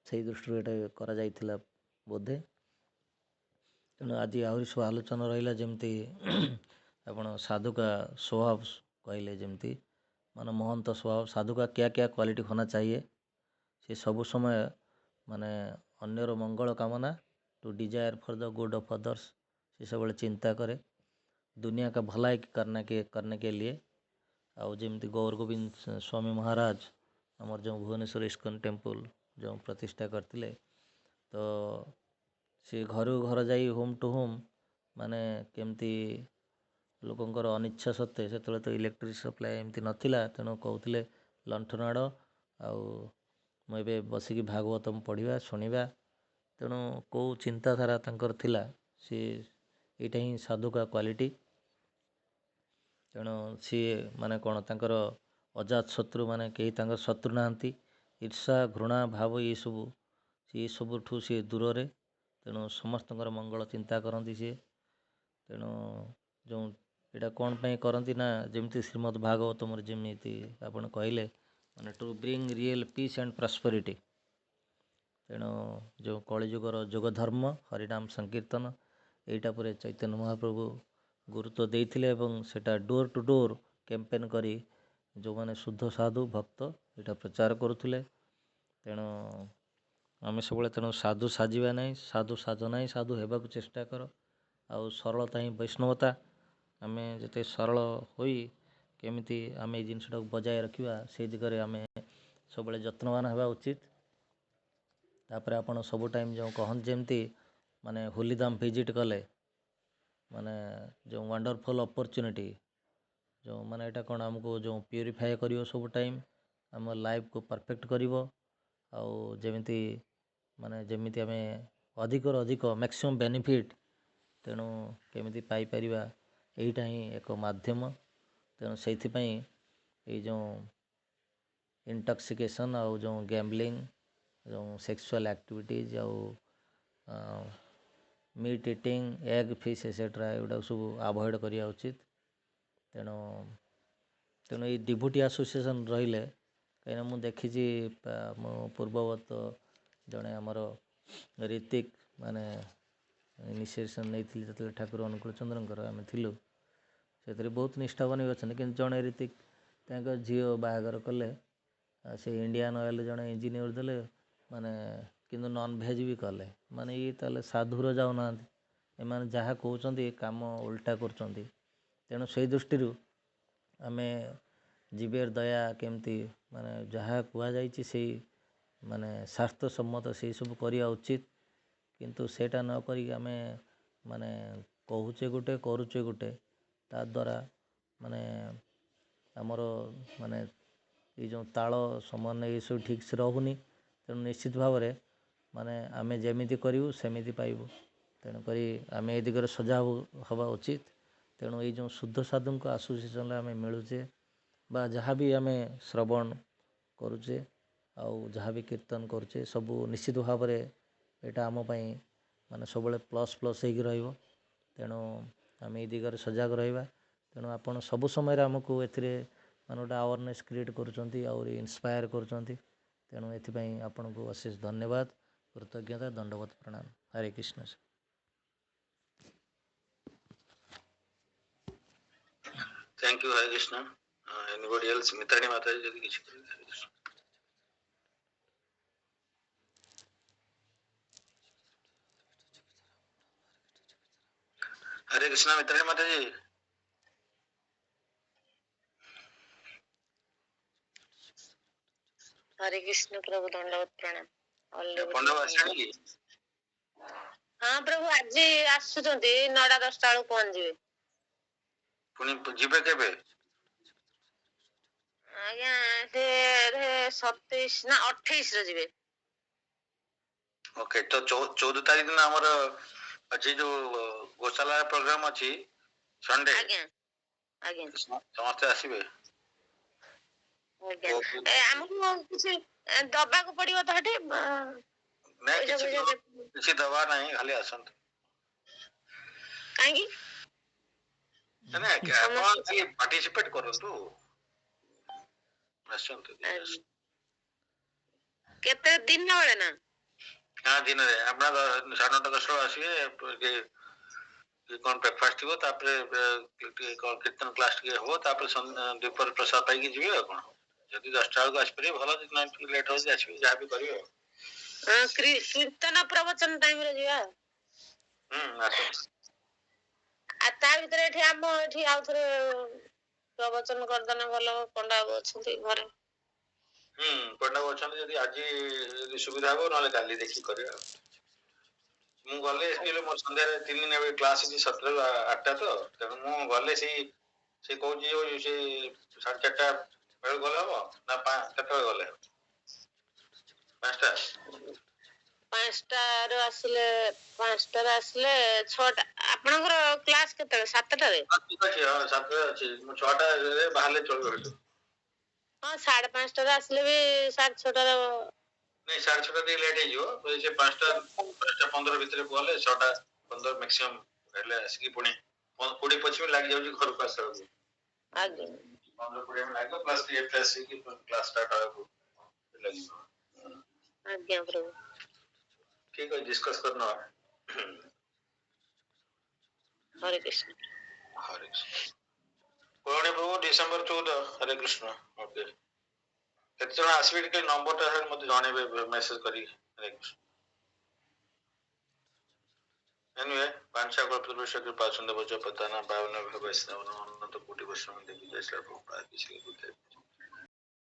से दृष्टि एटा करा जाइथिला बोधे। तेणु आज आहरी सब आलोचना रहा जमती आपण साधु का स्वभाव कहले, जमती माने महंत स्वभाव साधु का क्या क्या क्वालिटी होना चाहिए। से सब समय माने अन्यर मंगल कामना to desire for the good of others, से सब चिंता करे दुनिया का भलाई करने के लिए। आउ जमती गौर गोविंद स्वामी महाराज आमर जो भुवनेश्वर इस्कन टेम्पल जो प्रतिष्ठा करते, तो सी घर घर जाई होम टू होम माने केमती लोकंकर अनिच्छा सत्वे से तो इलेक्ट्रिक सप्लाई एमती नथिला। तेणु कहते लंठन आड़ मुझे बसिकी भागवतम पढ़ा शुणा। तेणु कौ चिंताधारा तांकर थिला सी एटा ही साधु का क्वालिटी। तेणु सी माने कौन तांकर अजात शत्रु माने कहीं तांकर शत्रु नाहंती। ईर्षा घृणा भाव ये सबुठू सी दूर रे। तेणु समस्त मंगल चिंता करती सी। ତେଣୁ ଯେଉଁ ଏଇଟା କ'ଣ ପାଇଁ କରନ୍ତି ନା ଯେମିତି ଶ୍ରୀମଦ୍ ଭାଗବତମରେ ଯେମିତି ଆପଣ କହିଲେ ମାନେ two bring real peace and ପ୍ରସ୍ପରିଟି। ତେଣୁ ଯେଉଁ କଳିଯୁଗର ଯୋଗ ଧର୍ମ ହରିନାମ ସଂକୀର୍ତ୍ତନ ଏଇଟା ପରେ ଚୈତନ୍ୟ ମହାପ୍ରଭୁ ଗୁରୁତ୍ୱ ଦେଇଥିଲେ ଏବଂ ସେଇଟା ଡୋର୍ ଟୁ ଡୋର୍ କ୍ୟାମ୍ପେନ୍ କରି ଯେଉଁମାନେ ଶୁଦ୍ଧ ସାଧୁ ଭକ୍ତ ଏଇଟା ପ୍ରଚାର କରୁଥିଲେ। ତେଣୁ ଆମେ ସବୁବେଳେ ତେଣୁ ସାଧୁ ସାଜିବା ନାହିଁ, ସାଧୁ ସାଜ ନାହିଁ, ସାଧୁ ହେବାକୁ ଚେଷ୍ଟା କର। ଆଉ ସରଳତା ହିଁ ବୈଷ୍ଣବତା। ଆମେ ଯେତେ ସରଳ ହୋଇ କେମିତି ଆମେ ଏଇ ଜିନିଷଟାକୁ ବଜାୟ ରଖିବା ସେଇ ଦିଗରେ ଆମେ ସବୁବେଳେ ଯତ୍ନବାନ ହେବା ଉଚିତ। ତାପରେ ଆପଣ ସବୁ ଟାଇମ୍ ଯେଉଁ କହନ୍ତି ଯେମିତି ମାନେ ହୋଲିଧାମ ଭିଜିଟ୍ କଲେ ମାନେ ଯେଉଁ ୱାଣ୍ଡରଫୁଲ୍ ଅପରଚ୍ୟୁନିଟି ଯେଉଁ ମାନେ ଏଇଟା କ'ଣ ଆମକୁ ଯେଉଁ ପ୍ୟୁରିଫାଏ କରିବ ସବୁ ଟାଇମ୍ ଆମ ଲାଇଫ୍କୁ ପରଫେକ୍ଟ କରିବ। ଆଉ ଯେମିତି ମାନେ ଯେମିତି ଆମେ ଅଧିକରୁ ଅଧିକ ମ୍ୟାକ୍ସିମମ୍ ବେନିଫିଟ୍ ତେଣୁ କେମିତି ପାଇପାରିବା ଏଇଟା ହିଁ ଏକ ମାଧ୍ୟମ। ତେଣୁ ସେଇଥିପାଇଁ ଏଇ ଯେଉଁ ଇଣ୍ଟକ୍ସିକେସନ୍ ଆଉ ଯେଉଁ ଗ୍ୟାମ୍ବଲିଂ ଯେଉଁ ସେକ୍ସୁଆଲ୍ ଆକ୍ଟିଭିଟିଜ୍ ଆଉ meat eating egg fish etcetera ଏଗୁଡ଼ାକ ସବୁ ଆଭଏଡ଼୍ କରିବା ଉଚିତ। ତେଣୁ ଏଇ ଡିଭୋଟି ଆସୋସିଏସନ୍ ରହିଲେ କାହିଁକିନା ମୁଁ ଦେଖିଛି ମୋ ପୂର୍ବବର୍ତ୍ତ ଜଣେ ଆମର ରୀତିକ ମାନେ ଇନିସିଏସନ୍ ନେଇଥିଲି ଯେତେବେଳେ ଠାକୁର ଅନୁକୂଳ ଚନ୍ଦ୍ରଙ୍କର ଆମେ ଥିଲୁ ସେଥିରେ ବହୁତ ନିଷ୍ଠାବାନ ବି ଅଛନ୍ତି। କିନ୍ତୁ ଜଣେ ରୀତିକ ତାଙ୍କ ଝିଅ ବାହାଘର କଲେ ସେ ଇଣ୍ଡିଆନ୍ ଅଏଲ୍ ଜଣେ ଇଞ୍ଜିନିୟର ଦେଲେ ମାନେ କିନ୍ତୁ ନନ୍ଭେଜ୍ ବି କଲେ। ମାନେ ଇଏ ତାହେଲେ ସାଧୁର ଯାଉନାହାନ୍ତି, ଏମାନେ ଯାହା କହୁଛନ୍ତି କାମ ଓଲଟା କରୁଛନ୍ତି। ତେଣୁ ସେଇ ଦୃଷ୍ଟିରୁ ଆମେ ଜୀବେର ଦୟା କେମିତି ମାନେ ଯାହା କୁହାଯାଇଛି ସେଇ ମାନେ ସ୍ୱାସ୍ଥ୍ୟସମ୍ମତ ସେଇସବୁ କରିବା ଉଚିତ। କିନ୍ତୁ ସେଇଟା ନ କରିକି ଆମେ ମାନେ କହୁଛେ ଗୋଟେ କରୁଛେ ଗୋଟେ ତା ଦ୍ୱାରା ମାନେ ଆମର ମାନେ ଏଇ ଯେଉଁ ତାଳ ସମନ୍ୱୟ ଏସବୁ ଠିକ୍ସେ ରହୁନି। ତେଣୁ ନିଶ୍ଚିତ ଭାବରେ ମାନେ ଆମେ ଯେମିତି କରିବୁ ସେମିତି ପାଇବୁ। ତେଣୁକରି ଆମେ ଏ ଦିଗରେ ସଜାଗ ହେବା ଉଚିତ। ତେଣୁ ଏଇ ଯେଉଁ ଶୁଦ୍ଧ ସାଧୁଙ୍କ ଆସୋସିଏସନ୍ରେ ଆମେ ମିଳୁଛେ ବା ଯାହା ବି ଆମେ ଶ୍ରବଣ କରୁଛେ ଆଉ ଯାହା ବି କୀର୍ତ୍ତନ କରୁଛେ ସବୁ ନିଶ୍ଚିତ ଭାବରେ ଏଇଟା ଆମ ପାଇଁ ମାନେ ସବୁବେଳେ ପ୍ଲସ୍ ହେଇକି ରହିବ। ତେଣୁ ଆମେ ଏଇ ଦିଗରେ ସଜାଗ ରହିବା। ତେଣୁ ଆପଣ ସବୁ ସମୟରେ ଆମକୁ ଏଥିରେ ମାନେ ଗୋଟେ ଆୱାରନେସ୍ କ୍ରିଏଟ୍ କରୁଛନ୍ତି ଆହୁରି ଇନ୍ସପାୟାର କରୁଛନ୍ତି। ତେଣୁ ଏଥିପାଇଁ ଆପଣଙ୍କୁ ଅଶେଷ ଧନ୍ୟବାଦ, କୃତଜ୍ଞତା, ଦଣ୍ଡବତ ପ୍ରଣାମ। Hare Krishna. Thank you, Hare Krishna. Anybody else? Mitrani Mataji ଯଦି କିଛି କହିବେ? Hare Krishna. हरे कृष्णा मित्रांनी माताजी। हरे कृष्ण प्रभु, दंडवत प्रणाम। पंडव ଆସିଲେଣି କି? हाँ प्रभु आज आसुचंती 9-10 बेलू पहुंचीबे। पुणी ଯିବେ କେବେ? आज्ञा से 27 ना 28 रे ଯିବେ। ओके तो 14 तारीख दिन हमर अछि जो गोशाला प्रोग्राम अछि संडे। आज्ञा आज्ञा समस्त आसीबे। आज्ञा हमको कुछ दबा को पड़ियो तो हटे नहीं किसी दवा नहीं खाली असंत काहेकी नहीं क्या अपन खाली पार्टिसिपेट करंतु असंत केते दिन वाले ना। हां दिन रे अपना 9:30 आसीबे कि कौन ब्रेकफास्ट थी तापर कीर्तन क्लास के हो तापर दोपहर प्रसाद पाई की जीवे कोन जदी 10 टा को आस परे भलो ना लेट हो जासी जा भी करियो। कीर्तन प्रवचन टाइम रे जिया। आसो आ ता भीतर एठी हम एठी आउ थरे प्रवचन करदना भलो पंडा अछंती घरे। पंडा अछंती जदी आज जदी सुविधा हो नाले काली देखि करियो। मु गले एस्पिले मोर संध्या रे 3 दिन ए क्लास जी 7-8 तो तेनु मु गले से कहू जे से 4:30 बेल गले हो ना 5 केते गले 5टा 5टा रो आसले 5टा रे आसले 6टा आपनकर क्लास केते 7टा रे? ठीक अछि 7टा अछि मु 6टा रे बाहरले चलबो हेतु। हां 5:30 रे आसले भी 6:30 रे नहीं 6:30 दे लेट हे जो तो से 5टा 15 भीतर गले 6:15 मैक्सिमम हेले आसी पुणी 20-25 मिनट लग जाऊँ घर को आसला को आज्ञा 15-20 मिनट लगे प्लस ये प्लस की क्लास स्टार्ट हो लगी आज्ञा प्रभु ठीक है डिस्कस करना हरे कृष्ण हरे कृष्ण पुराणे प्रभु डिसेंबर 14 हरे कृष्ण ओके केते जण आसबे के नंबर टा है मते जानेबे मेसेज करी हरे कृष्ण एनीवे पांचा कल्पतरुष कृपा सुंदर बच्चों पता ना पावन वैष्णव अनंत कोटि वैष्णव देवी जय श्री प्रभुपाद की श्री गुरु